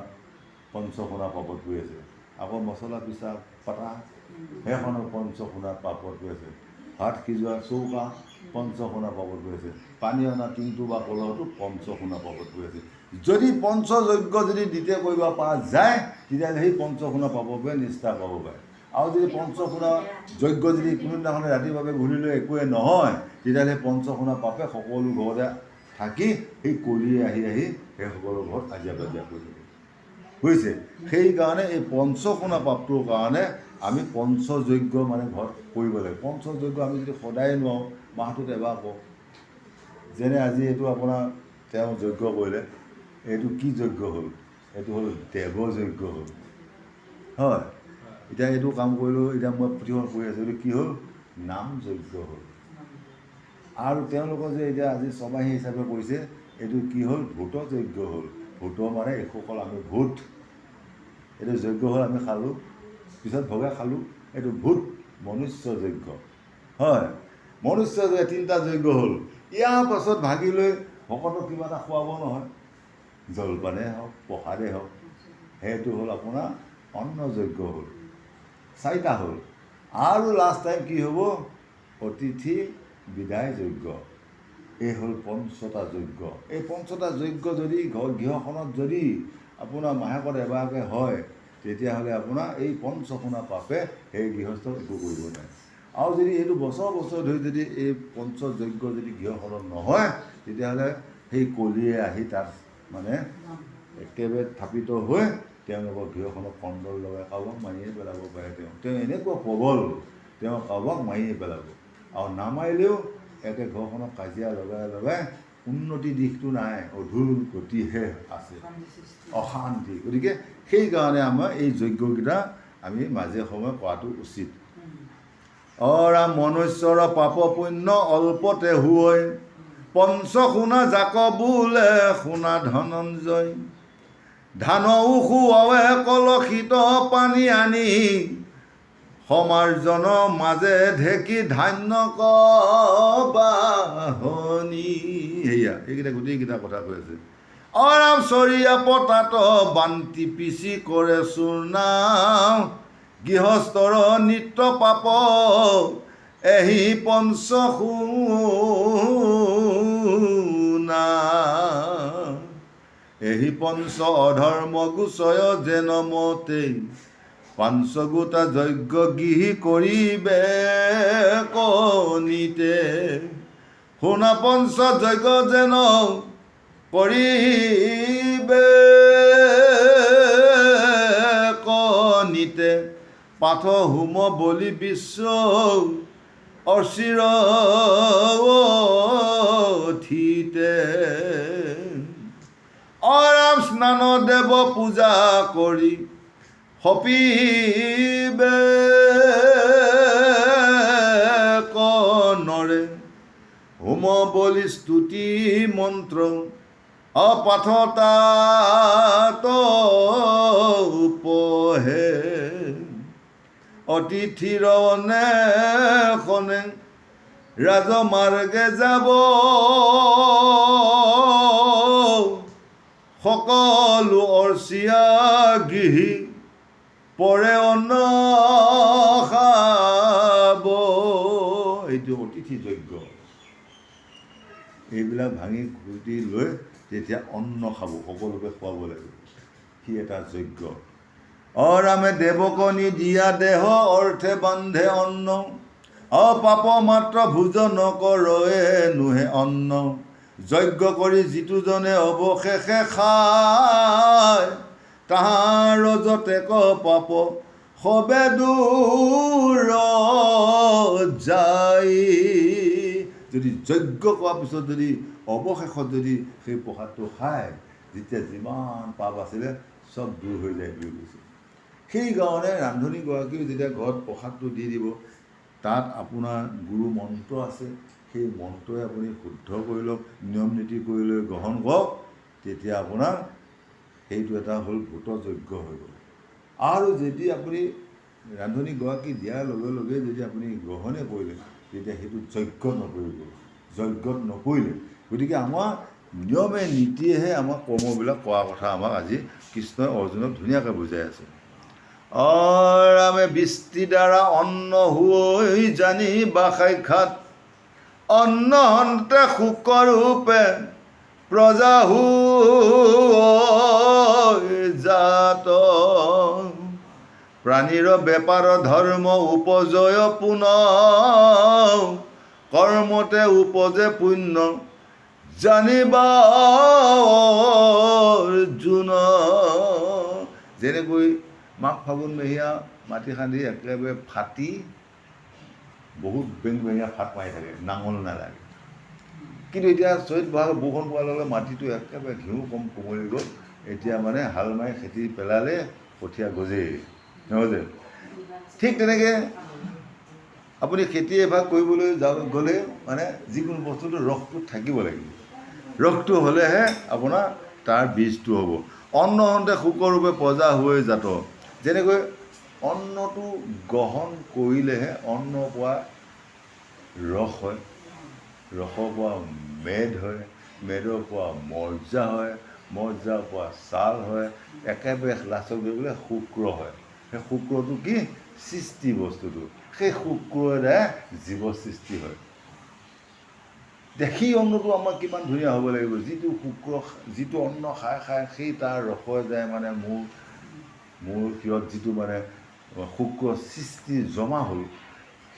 পঞ্চশুনা পাপত পৰি আছে। আকৌ মছলা পিছা পাতা, সেইখনো পঞ্চশুনা পাপত পৰি আছে। ভাত সিজোৱা চৌকা পঞ্চশুনা পাপত পৰি আছে। পানী অনা টিংটো বা কলহটো পঞ্চশুনা পাপত পৰি আছে। যদি পঞ্চযজ্ঞ যদি দ্বিতীয় কৰিব পৰা যায় তেতিয়াহ'লে সেই পঞ্চশুনা পাপৰ পৰা নিষ্ঠা পাব পাৰে। আৰু যদি পঞ্চশুনা যজ্ঞ যদি কোনোদিনাখনে ৰাতিপুৱাবে ঘূৰিলৈ একোৱে নহয় তেতিয়াহ'লে পঞ্চশুনা পাপে সকলো ঘৰতে থাকি সেই কলিয়ে আহি আহি সেই সকলো ঘৰত কাজিয়া বাজিয়া কৰি থাকে, বুজিছে? সেইকাৰণে এই পঞ্চশুনা পাপটোৰ কাৰণে আমি পঞ্চযজ্ঞ মানে ঘৰত কৰিব লাগে। পঞ্চযজ্ঞ আমি যদি সদায় নোৱাৰোঁ, মাহটোত এবাৰ কওঁ। যেনে আজি এইটো আপোনাৰ তেওঁ যজ্ঞ কৰিলে, এইটো কি যজ্ঞ হ'ল? এইটো হ'ল দেৱযজ্ঞ হ'ল, হয়। এতিয়া এইটো কাম কৰিলোঁ, এতিয়া মই পুথিখন পঢ়ি আছোঁ, এইটো কি হ'ল? নাম যজ্ঞ হ'ল। আৰু তেওঁলোকৰ যে এতিয়া আজি ছমাহী হিচাপে কৰিছে, এইটো কি হ'ল? ভূত যজ্ঞ হ'ল। ভূত মানে এইসকল আমি ভূত, এইটো যজ্ঞ হ'ল, আমি খালোঁ, পিছত ভগে খালোঁ, এইটো ভূত মনুষ্য যজ্ঞ, হয়। মনুষ্য যজ্ঞ তিনিটা যজ্ঞ হ'ল। ইয়াৰ পাছত ভাগি লৈ ভকতক কিবা এটা খুৱাব নহয়, জলপানেই হওক প্ৰসাদেই হওক, সেইটো হ'ল আপোনাৰ অন্ন যজ্ঞ হ'ল। চাৰিটা হ'ল। আৰু লাষ্ট টাইম কি হ'ব? অতিথি বিদায় যজ্ঞ। এই হ'ল পঞ্চটা যজ্ঞ। এই পঞ্চটা যজ্ঞ যদি গৃহখনত যদি আপোনাৰ মাহেকত এবাৰকৈ হয় তেতিয়াহ'লে আপোনাৰ এই পঞ্চশুনা পাপে সেই গৃহস্থক একো কৰিব নোৱাৰে। আৰু যদি এইটো বছৰ বছৰ ধৰি যদি এই পঞ্চযজ্ঞ যদি গৃহখনত নহয় তেতিয়াহ'লে সেই কলিয়ে আহি তাত মানে একেবাৰে থাপিত হৈ তেওঁলোকৰ গৃহখনত কণ্ডল লগাই কাৰোবাক মাৰিয়ে পেলাব পাৰে। তেওঁ এনেকুৱা প্ৰবল, তেওঁ কাৰোবাক মাৰিয়ে পেলাব। আৰু নামাৰিলেও একে ঘৰখনত কাজিয়া লগাই লগাই উন্নতি দিশটো নাই, অধুৰ গতিহে আছে, অশান্তি। গতিকে সেইকাৰণে আমাৰ এই যজ্ঞকেইটা আমি মাজে সময়ে কৰাটো উচিত। মনুষ্যৰ পাপ পুণ্য অল্পতে হুৱৈ, পঞ্চশুনা জাক বোলে শুনা ধনঞ্জয়। ধান উখুৱাৱে কলসিত পানী আনি, সমাৰ্জনৰ মাজে ঢেঁকী ধান্য বাহনি। সেয়া এইকেইটা গোটেইকেইটা কথা কৈ আছে। চৰিয়া পতাত বান্তি পিচি কৰে চূৰ্ণা, গৃহস্থৰ নিত্য পাপ এহি পঞ্চশুনা। এহি পঞ্চ অধৰ্ম গোচয় যেন মতে, পাঞ্চগোটা যজ্ঞ গৃহী কৰিবে কনিতে। শুনা পঞ্চ যজ্ঞ যেন কৰিবে কনিতে, পাঠ হোম বলি বিশ্ব অচিৰথিতে। স্নান দেৱ পূজা কৰি সপিবে কনৰে, হোম বলি স্তুতি মন্ত্ৰ অপাঠ তাত পঢ়ে। অতিথিৰ অন্বেষণে ৰাজমাৰ্গে যাব, সকলো অৰ্চিয়া গৃহী পৰে অন্ন খাব। এইটো অতিথি যজ্ঞ। এইবিলাক ভাঙি ঘুটি লৈ তেতিয়া অন্ন খাব, সকলোকে খুৱাব লাগিব, সি এটা যজ্ঞ। ৰামে দেৱকনি দিয়া দেহ অৰ্থে বান্ধে অন্ন, পাপ মাত্ৰ ভোজ নকৰয়ে নোহে অন্ন। যজ্ঞ কৰি যিটোজনে অৱশেষে খায়, তাহাৰ যতেক পাপ সবে দূৰ যাই। যদি যজ্ঞ কৰাৰ পিছত যদি অৱশেষত যদি সেই প্ৰসাদটো খায়, যেতিয়া যিমান পাপ আছিলে চব দূৰ হৈ যায় বুলি কৈছে। সেইকাৰণে ৰান্ধনীগৰাকীও যেতিয়া ঘৰত প্ৰসাদটো দি দিব, তাত আপোনাৰ গুৰু মন্ত্ৰ আছে, সেই মন্ত্ৰই আপুনি শুদ্ধ কৰি লওক, নিয়ম নীতি কৰি লৈ গ্ৰহণ কৰক, তেতিয়া আপোনাৰ সেইটো এটা হ'ল ভূত যজ্ঞ হৈ গ'ল। আৰু যদি আপুনি ৰান্ধনীগৰাকী দিয়াৰ লগে লগে যদি আপুনি গ্ৰহণে কৰিলে, তেতিয়া সেইটো যজ্ঞত নপৰিব, যজ্ঞত নপৰিলে। গতিকে আমাৰ নিয়মে নীতিয়েহে আমাৰ কৰ্মবিলাক কৰাৰ কথা আমাক আজি কৃষ্ণই অৰ্জুনক ধুনীয়াকৈ বুজাই আছে। ৰামে বৃষ্টি দ্বাৰা অন্ন হৈ জানি বা সাক্ষাৎ, অন্ন হন্তে শোকৰূপে প্ৰজা জাত। প্ৰাণীৰ বেপাৰ ধৰ্ম উপজয় পুনঃ, কৰ্মতে উপজে পুণ্য জানিবা অৰ্জুন। যেনেকৈ মাঘ ফাগুন মেহীয়া মাটি খান্দি একেবাৰে ফাটি বহুত বেঙবেঙীয়া ফাট মাৰি থাকে, নাঙল নালাগে। কিন্তু এতিয়া চৈত বহাগ বৰষুণ পোৱাৰ লগে মাটিটো একেবাৰে ঘিউ কম কোমলি গ'ল, এতিয়া মানে হাল মাৰি খেতি পেলালে কঠীয়া গজেই, নহয় যে? ঠিক তেনেকৈ আপুনি খেতি এভাগ কৰিবলৈ গ'লে মানে যিকোনো বস্তুটো ৰসটো থাকিব লাগিব, ৰসটো হ'লেহে আপোনাৰ তাৰ বীজটো হ'ব। অন্ন হন্তে শোকৰূপে প্ৰজা হৈ জাত। যেনেকৈ অন্নটো গ্ৰহণ কৰিলেহে অন্নৰ পৰা ৰস হয়, ৰসৰ পৰা মেদ হয়, মেদৰ পৰা মজ্জা হয়, মজ্জাৰ পৰা ছাল হয়, একেবাৰে লাষ্টত গৈ পেলাই শুক্ৰ হয়। সেই শুক্ৰটো কি? সৃষ্টি বস্তুটো। সেই শুক্ৰৰ দ্বাৰা জীৱ সৃষ্টি হয়। সেই অন্নটো আমাৰ কিমান ধুনীয়া হ'ব লাগিব, যিটো শুক্ৰ, যিটো অন্ন খাই খাই সেই তাৰ ৰসৰ যায় মানে মোৰ শিৰত যিটো মানে শুক্ৰ সৃষ্টি জমা হ'ল,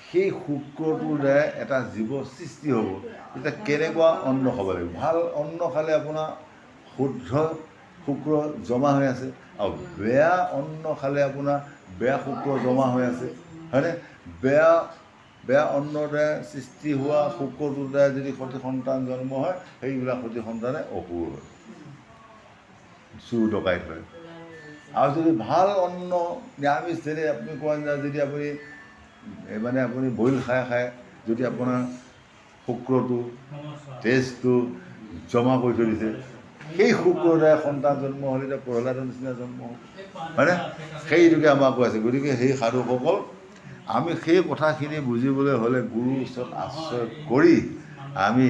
সেই শুক্ৰটোৰ দ্বাৰা এটা জীৱ সৃষ্টি হ'ব। এতিয়া কেনেকুৱা অন্ন খাব লাগিব? ভাল অন্ন খালে আপোনাৰ শুদ্ধ শুক্ৰ জমা হৈ আছে, আৰু বেয়া অন্ন খালে আপোনাৰ বেয়া শুক্ৰ জমা হৈ আছে, হয়নে? বেয়া অন্নৰ দ্বাৰা সৃষ্টি হোৱা শুক্ৰটোৰ দ্বাৰা যদি সতি সন্তান জন্ম হয়, সেইবিলাক সতি সন্তানে অসুৰ হয়, চুৰ ডকাইত হয়। আৰু যদি ভাল অন্ন নিৰামিষ, যেনে আপুনি কোৱা যায়, যদি আপুনি মানে আপুনি বইল খাই যদি আপোনাৰ শুক্ৰটো তেজটো জমা কৰি থৈ দিছে, সেই শুক্ৰৰ দ্বাৰা সন্তান জন্ম হ'লে এতিয়া প্ৰহ্লাদৰ নিচিনা জন্ম হ'ব, হয়নে? সেইটোকে আমাক কৈ আছে। গতিকে সেই সাধুসকল আমি সেই কথাখিনি বুজিবলৈ হ'লে গুৰুৰ ওচৰত আশ্ৰয় কৰি আমি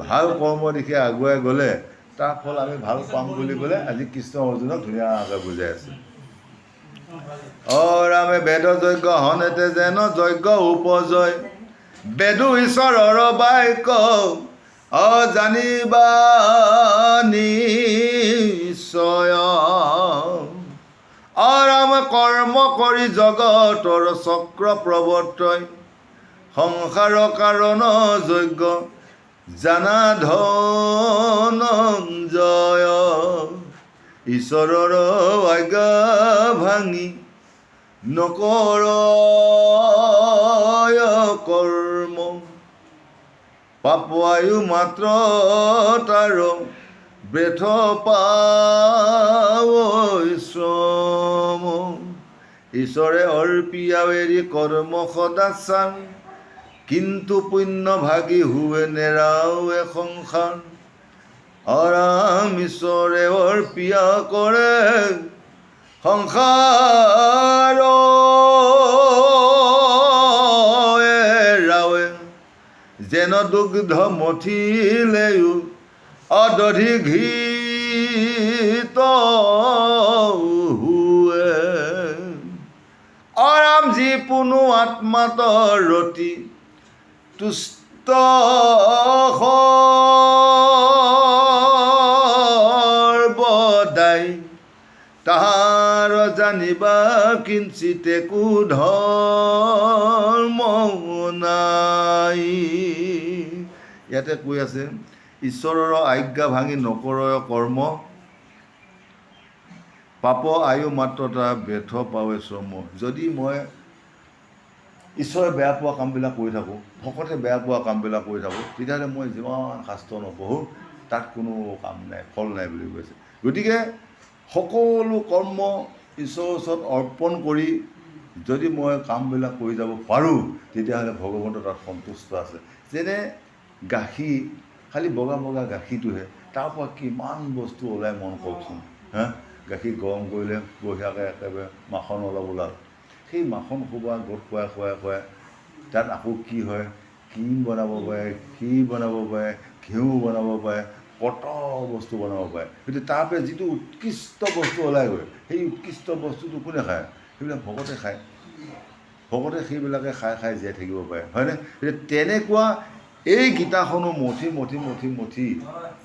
ভাল কৰ্ম দিশে আগুৱাই গ'লে তাৰ ফল আমি ভাল পাম বুলি ক'লে আজি কৃষ্ণ অৰ্জুনক ধুনীয়াকৈ বুজাই আছে। ৰামে বেদ যজ্ঞ হনেতে যেন যজ্ঞ উপজয়, বেদো ঈশ্বৰৰ বাক্য জানিবা নিশ্চয়। ৰাম কৰ্ম কৰি জগতৰ চক্ৰ প্ৰৱৰ্তয়, সংসাৰ কাৰণ যজ্ঞ জানা ধনঞ্জয়। ঈশ্বৰৰ আজ্ঞা ভাঙি নকৰ কৰ্ম, পাপৱায়ু মাত্ৰ তাৰ বৃথ শ্ৰম। ঈশ্বৰে অৰ্পিয়া এৰি কৰ্ম সদাচাৰ, কিন্তু পুণ্য ভাগি হুৱে নেৰাৱে সংসাৰ। ৰাম ঈশ্বৰে অৰ্পিয়া কৰে সংসাৰ ৰাৱে, যেন দুগ্ধ মথিলেও অদধি ঘৃত হুৱে। ৰাম যি পুনু আত্মাত ৰতি তুষ্ট সৰ্বদাই, তাহাৰ জানিবা কিঞ্চিত একো ধৰ্ম নাই। ইয়াতে কৈ আছে ঈশ্বৰৰ আজ্ঞা ভাঙি নকৰ কৰ্ম, পাপ আয়ু মাত্ৰতা ব্যৰ্থ পাৱে শ্ৰম। যদি মই ঈশ্বৰে বেয়া পোৱা কামবিলাক কৰি থাকোঁ, ভকতে বেয়া পোৱা কামবিলাক কৰি থাকোঁ, তেতিয়াহ'লে মই যিমান শাস্ত্ৰ নপঢ়োঁ তাত কোনো কাম নাই, ফল নাই বুলি কৈছে। গতিকে সকলো কৰ্ম ঈশ্বৰৰ ওচৰত অৰ্পণ কৰি যদি মই কামবিলাক কৰি যাব পাৰোঁ, তেতিয়াহ'লে ভগৱন্ত তাত সন্তুষ্ট আছে। যেনে গাখীৰ, খালি বগা বগা গাখীৰটোহে, তাৰপৰা কিমান বস্তু ওলাই মন কৰকচোন। গাখীৰ গৰম কৰিলে বঢ়িয়াকৈ একেবাৰে মাখন অলপ ওলাল। সেই মাখন সোপা গোট খুৱাই খুৱাই খুৱাই তাত আকৌ কি হয়, ক্ৰীম বনাব পাৰে, ক্ষীৰ বনাব পাৰে, ঘিউ বনাব পাৰে, কত বস্তু বনাব পাৰে। গতিকে তাৰপৰা যিটো উৎকৃষ্ট বস্তু ওলাই গৈ, সেই উৎকৃষ্ট বস্তুটো কোনে খায়? সেইবিলাক ভকতে খায়। ভকতে সেইবিলাকে খাই খাই জীয়াই থাকিব পাৰে, হয়নে? গতিকে তেনেকুৱা এই গীতাখনো মঠি মঠি মঠি মঠি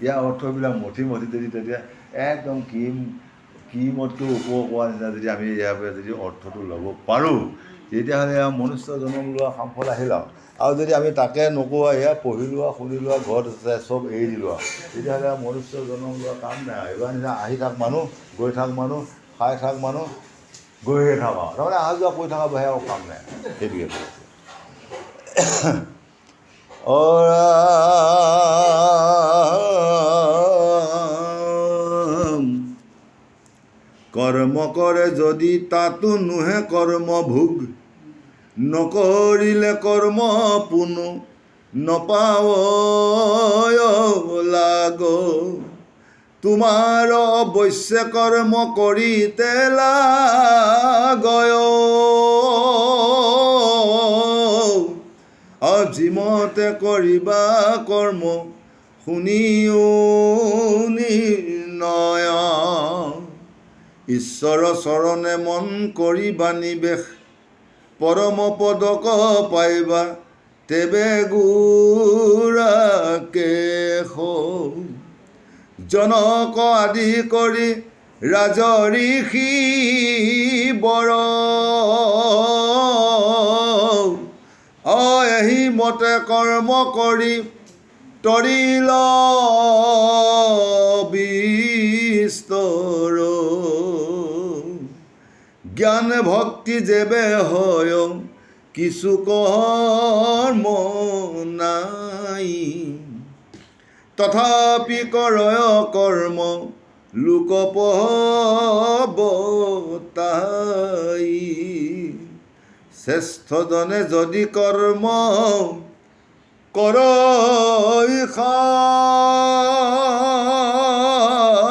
ইয়াৰ অৰ্থবিলাক মঠি মঠি যদি তেতিয়া একদম ক্ৰীমতকৈ ওপৰ কোৱা নিচিনা যদি আমি ইয়াৰ পৰা যদি অৰ্থটো ল'ব পাৰোঁ, তেতিয়াহ'লে মনুষ্য জন্ম লোৱা সামফল আহিল আৰু যদি আমি তাকে নকওঁ, এয়া পঢ়িলোঁ আৰু শুনিলোঁ আৰু ঘৰত আছে চব এৰি দিলোঁ আৰু, তেতিয়াহ'লে মনুষ্য জন্ম লোৱা কাম নাই। এইবাৰ নিচিনা আহি থাক মানুহ, গৈ থাক মানুহ, খাই থাক মানুহ, গৈয়ে থাক আৰু, তাৰমানে অহা যোৱা কৰি থকা বাহিৰে আৰু কাম নাই। সেইটোৱে কৰ্ম কৰে যদি তাতো নোহে কৰ্ম ভোগ, নকৰিলে কৰ্ম পুনু নপাৱ লাগ। তোমাৰ অৱশ্যে কৰ্ম কৰিতে লাগয়, যিমতে কৰিবা কৰ্ম শুনিও নিৰ্ণয়। ঈশ্বৰ চৰণে মন কৰিবা নিবেশ, পৰম পদক পাইবা তেবে গুৰাকেশ। জনক আদি কৰি ৰাজ ঋষি বৰ, এহি মতে কৰ্ম কৰি তৰিল বিস্তৰ। জ্ঞান ভক্তি যেবে হয় কিছু কৰ্ম নাই, তথাপি কৰয় কৰ্ম লোক পৱতাই। শ্ৰেষ্ঠজনে যদি কৰ্ম কৰয়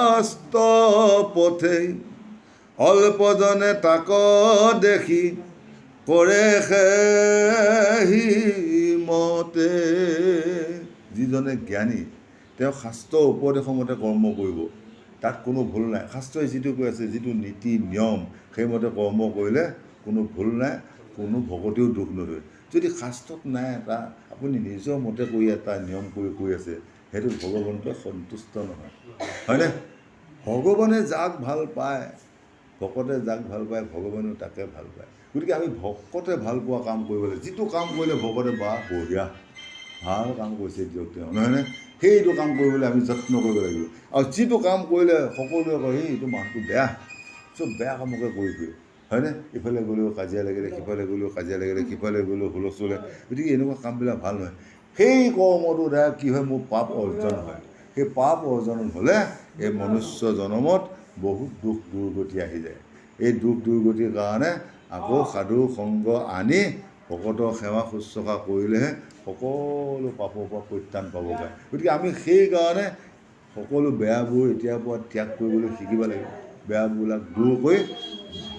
শাস্ত্ৰ পথে, অল্পজনে তাক দেখি কৰে সেই মতে। যিজনে জ্ঞানী তেওঁ শাস্ত্ৰৰ উপদেশৰ মতে কৰ্ম কৰিব, তাত কোনো ভুল নাই। শাস্ত্ৰই যিটো কৈ আছে, যিটো নীতি নিয়ম, সেইমতে কৰ্ম কৰিলে কোনো ভুল নাই, কোনো ভকতেও দুখ নধৰে। যদি শাস্ত্ৰত নাই, এটা আপুনি নিজৰ মতে কৰি এটা নিয়ম কৰি আছে, সেইটো ভগৱন্তই সন্তুষ্ট নহয়, হয়নে? ভগৱানে যাক ভাল পায়, ভকতে যাক ভাল পায়, ভগৱানেও তাকে ভাল পায়। গতিকে আমি ভকতে ভাল পোৱা কাম কৰিব লাগে। যিটো কাম কৰিলে ভকতে বা বঢ়িয়া ভাল কাম কৰিছে দিয়ক তেওঁ, নহয়নে? সেইটো কাম কৰিবলৈ আমি যত্ন কৰিব লাগিব। আৰু যিটো কাম কৰিলে সকলোৱে কয় এইটো মানুহটো বেয়া, চব বেয়া কামকে কৰি ফুৰে, হয়নে? ইফালে গ'লেও কাজিয়া লাগিলে, সিফালে গ'লেও কাজিয়া লাগিলে, সিফালে গ'লেও হুলস্থুলে। গতিকে এনেকুৱা কামবিলাক ভাল নহয়। সেই কৰ্মটোৰ দ্বাৰা কি হয়, মোৰ পাপ অৰ্জন হয়। সেই পাপ অৰ্জন হ'লে এই মনুষ্য জন্মত বহুত দুখ দুৰ্গতি আহি যায়। এই দুখ দুৰ্গতিৰ কাৰণে আকৌ সাধু সংগ আনি ভকতৰ সেৱা শুশ্ৰূষা কৰিলেহে সকলো পাপৰ পৰা পৰিত্ৰাণ পাব পাৰে। গতিকে আমি সেইকাৰণে সকলো বেয়াবোৰ এতিয়াৰ পৰা ত্যাগ কৰিবলৈ শিকিব লাগিব। বেয়াবিলাক দূৰ কৰি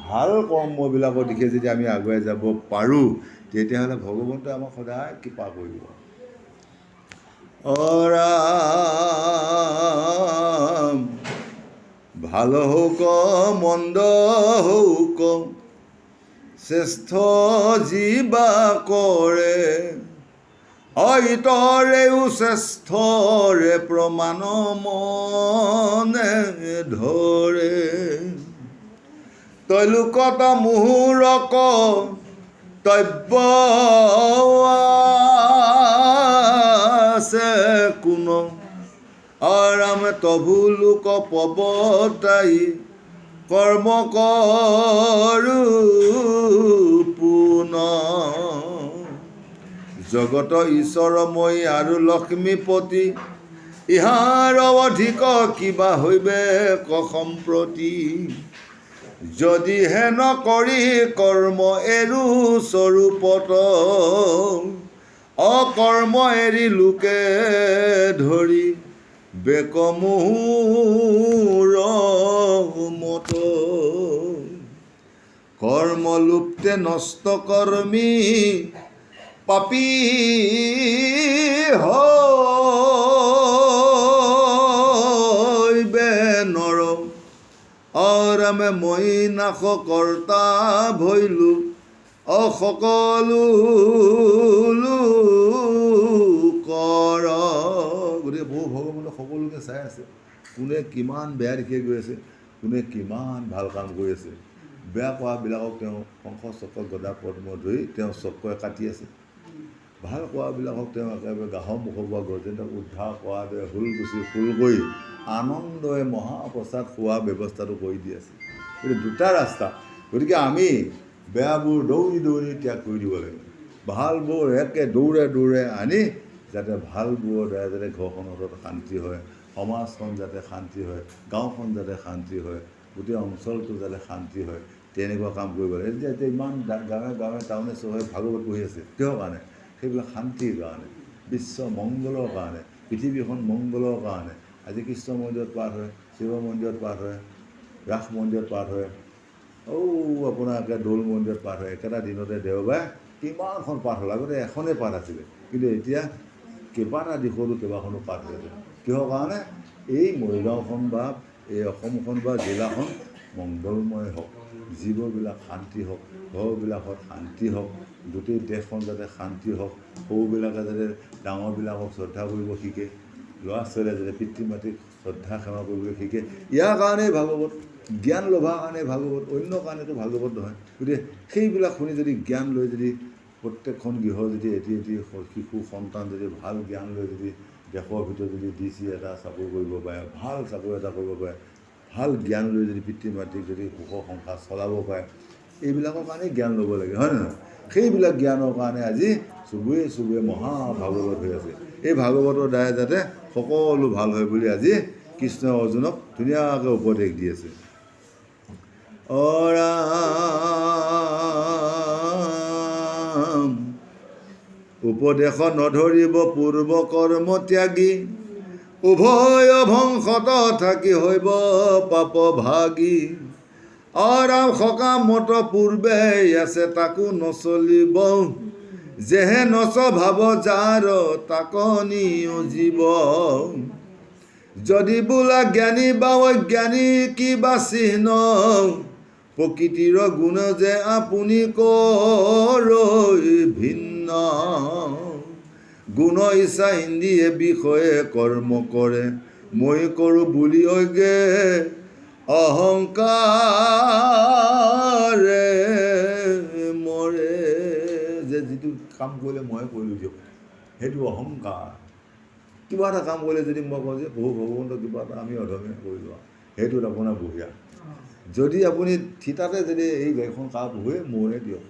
ভাল কৰ্মবিলাকৰ দিশে যদি আমি আগুৱাই যাব পাৰোঁ, তেতিয়াহ'লে ভগৱন্তই আমাক সদায় কৃপা কৰিব। ভাল হওক মন্দ হওক শ্ৰেষ্ঠ জীৱা কৰে, ইতৰেও শ্ৰেষ্ঠৰে প্ৰমাণ মনে ধৰে। তৈলোকত মুহূৰক তব্য আছে কোন, আৰাম তভু লোক পৱতাই কৰ্ম কৰো পুন জগত ঈশ্বৰময়ী আৰু লক্ষ্মীপতি ইহাৰ অধিক কিবা হৈবে সম্প্ৰতি যদিহে নকৰি কৰ্ম এৰো স্বৰূপত অকৰ্ম এৰি লোকে ধৰি বেকমূৰ মত কৰ্মলুপ্তে নষ্ট কৰ্মী পাপী হৈবে নৰ অৰামে মই নাশ কৰ্তা ভৈলো অসকলো কৰ গতিকে বহু ভগৱানে সকলোকে চাই আছে কোনে কিমান বেয়া দিশে গৈ আছে কোনে কিমান ভাল কাম কৰি আছে বেয়া কৰাবিলাকক তেওঁ শংখ চক্ৰ গদা পদ্ম ধৰি তেওঁ চক্ৰই কাটি আছে ভাল কৰাবিলাকক তেওঁ একেবাৰে গাহৰ মুখৰ পৰা গৰ্জেন্তক উদ্ধাৰ কৰা দৰে হুলগুচি ফুল কৰি আনন্দৰে মহাপ্ৰসাদ খোৱা ব্যৱস্থাটো কৰি দি আছে গতিকে দুটা ৰাস্তা গতিকে আমি বেয়াবোৰ দৌৰি দৌৰি ত্যাগ কৰি দিব লাগে ভালবোৰ একে দৌৰে দৌৰে আনি যাতে ভালবোৰৰ দ্বাৰা যাতে ঘৰখনত শান্তি হয় সমাজখন যাতে শান্তি হয় গাঁওখন যাতে শান্তি হয় গোটেই অঞ্চলটো যাতে শান্তি হয় তেনেকুৱা কাম কৰিব লাগে এতিয়া ইমান গাঁৱে গাঁৱে টাউনে চহৰে ভাগৱত পঢ়ি আছে কিহৰ কাৰণে সেইবিলাক শান্তিৰ কাৰণে বিশ্ব মংগলৰ কাৰণে পৃথিৱীখন মংগলৰ কাৰণে আজি কৃষ্ণ মন্দিৰত পাঠ হয় শিৱ মন্দিৰত পাঠ হয় ৰাস মন্দিৰত পাঠ হয় আপোনাৰ একে দৌল মন্দিৰত পাঠ হয় একেটা দিনতে দেওবাৰে কিমানখন পাঠ হ'ল আগতে এখনেই পাঠ আছিলে কিন্তু এতিয়া কেইবাটা দিশতো কেইবাখনো পাঠ হৈ আছে কিহৰ কাৰণে এই মৰিগাঁওখন বা এই অসমখন বা জিলাখন মংগলময় হওক জীৱবিলাক শান্তি হওক ঘৰবিলাকত শান্তি হওক গোটেই দেশখন যাতে শান্তি হওক সৰুবিলাকে যাতে ডাঙৰবিলাকক শ্ৰদ্ধা কৰিব শিকে ল'ৰা ছোৱালীয়ে যাতে পিতৃ মাতৃক শ্ৰদ্ধা সেৱা কৰিবলৈ শিকে ইয়াৰ কাৰণেই ভাগৱত জ্ঞান ল'বৰ কাৰণে ভাগৱত অন্য কাৰণেতো ভাগৱত নহয় গতিকে সেইবিলাক শুনি যদি জ্ঞান লৈ যদি প্ৰত্যেকখন গৃহ যদি এটি শিশু সন্তান যদি ভাল জ্ঞান লৈ যদি দেশৰ ভিতৰত যদি DC এটা চাকৰি কৰিব পাৰে ভাল চাকৰি এটা কৰিব পাৰে ভাল জ্ঞান লৈ যদি পিতৃ মাতৃক যদি সুখ সংসাৰ চলাব পাৰে এইবিলাকৰ কাৰণেই জ্ঞান ল'ব লাগে হয় নহয় সেইবিলাক জ্ঞানৰ কাৰণে আজি চুবুৱে চুবুৱে মহাভাগৱত হৈ আছে এই ভাগৱতৰ দ্বাৰা যাতে সকলো ভাল হয় বুলি আজি কৃষ্ণ অৰ্জুনক ধুনীয়াকৈ উপদেশ দি আছে উপদেশ নধৰিব পূৰ্ব কৰ্ম ত্যাগী উভয় ভংশত থাকি হৈব পাপ ভাগী অৰাম সকামত পূৰ্বে আছে তাকো নচলিব যেহে নস্বভাৱ যাৰ তাকনি জীৱ যদি বোলা জ্ঞানী বা অজ্ঞানী কিবা চিহ্ন প্ৰকৃতিৰ গুণ যে আপুনি কৰৈ ভিন্ন গুণ ইচ্ছা ইন্দ্ৰিয়ে বিষয়ে কৰ্ম কৰে মই কৰোঁ বুলি অজ্ঞে অহংকাৰে মৰে যে যিটো কাম কৰিলে মই কৰিলোঁ দিয়ক সেইটো অহংকাৰ কিবা এটা কাম কৰিলে যদি মই কওঁ যে বহু ভগৱন্ত কিবা এটা আমি অধমে কৰিলোঁ সেইটোত আপোনাৰ বঢ়িয়া যদি আপুনি থিতাতে যদি এই গাড়ীখন কাৰ বহে মোৰে দিয়ক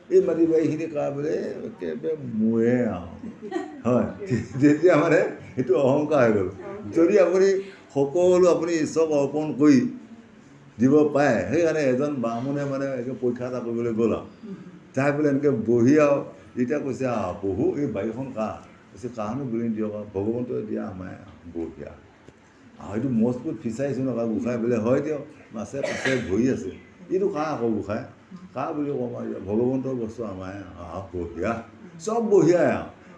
এই মাটি বাৰীখিনি কাৰ বোলে একেবাৰে মোৰে হয় তেতিয়া মানে সেইটো অহংকাৰ হৈ গ'ল যদি আপুনি সকলো আপুনি ঈশ্বৰক অৰ্পণ কৰি দিব পাৰে সেইকাৰণে এজন ব্ৰাহ্মণে মানে একে পৰীক্ষা এটা কৰিবলৈ গ'ল যাই বোলে এনেকৈ বহি এতিয়া কৈছে বহু এই বাৰীখন কাৰ কৈছে কাৰনো বুলি দিয়ক ভগৱন্তই দিয়া আমাৰ বঢ়িয়া এইটো মজবুত ফিচাৰিছোঁ নকা গোসাঁই বোলে হয় দিয়ক মাছে পাছে ভৰি আছে এইটো কাৰ আকৌ গোসাঁই কাৰ বুলি ক'ব ভগৱন্তৰ বস্তু আমাৰ বঢ়িয়া চব বঢ়িয়াই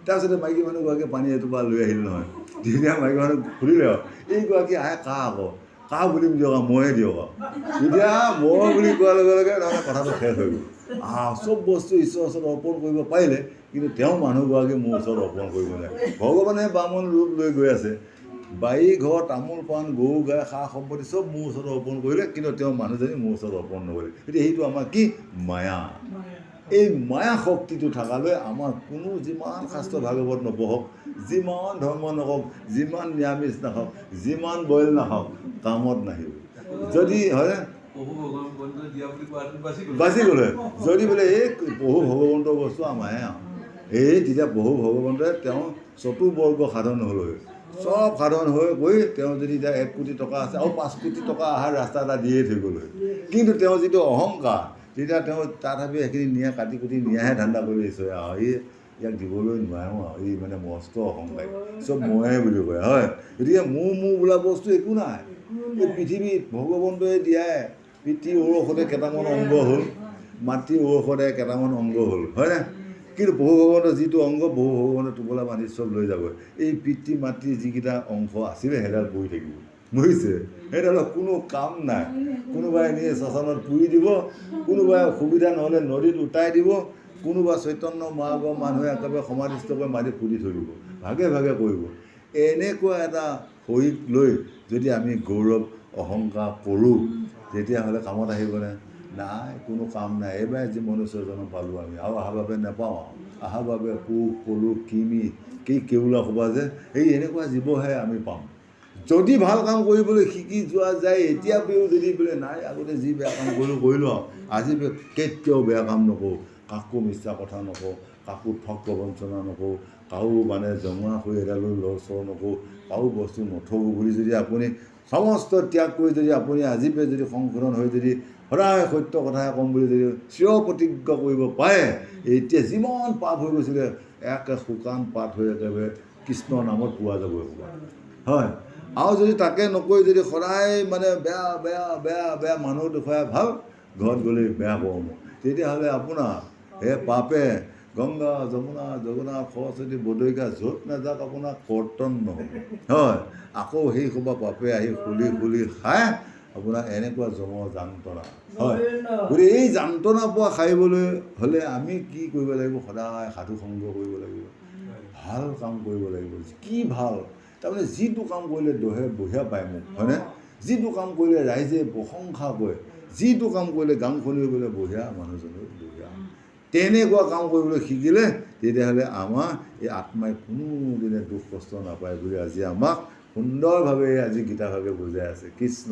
তাৰপিছতে মাইকী মানুহগৰাকীয়ে পানী এটোপা লৈ আহিল নহয় তেতিয়া মাইকী মানুহ খুলিলে এইগৰাকী আহে কাৰ বুলিম দিয়ক ময়ে দিয়ক তেতিয়া মই বুলি কোৱাৰ লগে লগে তাৰমানে কথাটো শেষ হৈ গ'ল চব বস্তু ঈশ্বৰৰ ওচৰত অৰ্পণ কৰিব পাৰিলে কিন্তু তেওঁ মানুহগৰাকী মোৰ ওচৰত অৰ্পণ কৰিব নোৱাৰে ভগৱানে বামন ৰূপ লৈ গৈ আছে বাৰী ঘৰ তামোল পাণ গৰু গাই সা সম্পত্তি চব মোৰ ওচৰত অৰ্পণ কৰিলে কিন্তু তেওঁ মানুহজনী মোৰ ওচৰত অৰ্পণ নকৰিলে গতিকে সেইটো আমাৰ কি মায়া এই মায়া শক্তিটো থকালৈ আমাৰ কোনো যিমান শাস্ত্ৰ ভাগৱত নপঢ়ক যিমান ধৰ্ম নকওক যিমান নিৰামিষ নাখাওক যিমান বইল নাখাওক কামত নাহিব যদি হয় বাচি গ'লে যদি বোলে এই প্ৰভু ভগৱন্তৰ বস্তু আমাৰহে এই তেতিয়া প্ৰভু ভগৱন্তই তেওঁ চতুৰ্বৰ্গ সাধন হ'ল চব সাধন হৈ গৈ তেওঁ যদি এতিয়া 1 কোটি টকা আছে আৰু 5 কোটি টকা অহাৰ ৰাস্তা এটা দিয়ে থৈ গ'ল কিন্তু তেওঁ যিটো অহংকাৰ তেতিয়া তেওঁ তথাপি সেইখিনি নিয়া কাটি কুটি নিয়াহে ধান্দা কৰি আহিছে এই ইয়াক দিবলৈ নোৱাৰোঁ আৰু এই মানে মস্ত অহংকাৰী চব ময়ে বুলি কয় হয় গতিকে মোৰ বোলা বস্তু একো নাই এই পৃথিৱীত ভগৱন্তই দিয়াই পিতৃ ঔষধে কেইটামান অংগ হ'ল মাতৃ ঔষধে কেইটামান অংগ হ'ল হয়নে কিন্তু প্ৰভু ভগৱন্তৰ যিটো অংগ প্ৰভু ভগৱন্তে টোপোলা বান্ধি চব লৈ যাব এই পিতৃ মাতৃ যিকেইটা অংশ আছিলে সেইডাল পৰি থাকিব বুজিছে সেইডালৰ কোনো কাম নাই কোনোবাই নিয়ে শ্মশানত পুৰি দিব কোনোবাই সুবিধা নহ'লে নদীত উটাই দিব কোনোবা চৈতন্য মহাগৰ মানুহে একেবাৰে সমাধিস্থ কৰি মাটি পুতি থৈ দিব ভাগে ভাগে কৰিব এনেকুৱা এটা শৰীৰ লৈ যদি আমি গৌৰৱ অহংকাৰ কৰোঁ তেতিয়াহ'লে কামত আহিবনে নাই কোনো কাম নাই এইবাৰ যি মনুষ্য জন্ম পালোঁ আমি আৰু অহাৰ বাবে নাপাওঁ অহাৰ বাবে পোক পলুক কিমি কেউলা ক'বা যে সেই এনেকুৱা জীৱহে আমি পাম যদি ভাল কাম কৰিবলৈ শিকি যোৱা যায় এতিয়া যদি বোলে নাই আগতে যি বেয়া কাম কৰিলোঁ কৰিলোঁ আৰু আজি কেতিয়াও বেয়া কাম নকৰোঁ কাকো মিছা কথা নকওঁ কাকো ঠগ প্ৰবঞ্চনা নকৰোঁ কাৰো মানে জমা হৈ এডালো লৰচৰ নকৰোঁ কাৰো বস্তু নথওঁ বুলি যদি আপুনি সমস্ত ত্যাগ কৰি যদি আপুনি আজিপে যদি সংশোধন হৈ যদি সদায় সত্য কথাই ক'ম বুলি যদি চিৰ প্ৰতিজ্ঞা কৰিব পাৰে এতিয়া যিমান পাপ হৈ গৈছিলে একে শুকান পাত হৈ একেবাৰে কৃষ্ণৰ নামত পোৱা যাব হয় আৰু যদি তাকে নকৈ যদি সদায় মানে বেয়া বেয়া বেয়া বেয়া মানুহ দেখুৱাই ভাল ঘৰত গ'লে বেয়া কৰ্ম তেতিয়াহ'লে আপোনাৰ সেই পাপে গংগা যমুনা জগন্নাথ সৰস্বতী বদৰিকা য'ত নাযাওক আপোনাৰ কৰ্তন নহ'ব হয় আকৌ সেই সোপা পাপে আহি খুলি খাই আপোনাৰ এনেকুৱা যন্ত্ৰণা হয় গতিকে এই যন্ত্ৰণা পোৱা খাইবলৈ হ'লে আমি কি কৰিব লাগিব সদায় সাধু সংগ কৰিব লাগিব ভাল কাম কৰিব লাগিব কি ভাল তাৰমানে যিটো কাম কৰিলে দহে বঢ়িয়া পায় মোক হয়নে যিটো কাম কৰিলে ৰাইজে প্ৰশংসা কৰে যিটো কাম কৰিলে গান শুনিবলৈ বঢ়িয়া মানুহজনৰ বঢ়িয়া তেনেকুৱা কাম কৰিবলৈ শিকিলে তেতিয়াহ'লে আমাৰ এই আত্মাই কোনোদিনে দুখ কষ্ট নাপায় বুলি আজি আমাক সুন্দৰভাৱে আজি গীতাভাগে বুজাই আছে কৃষ্ণ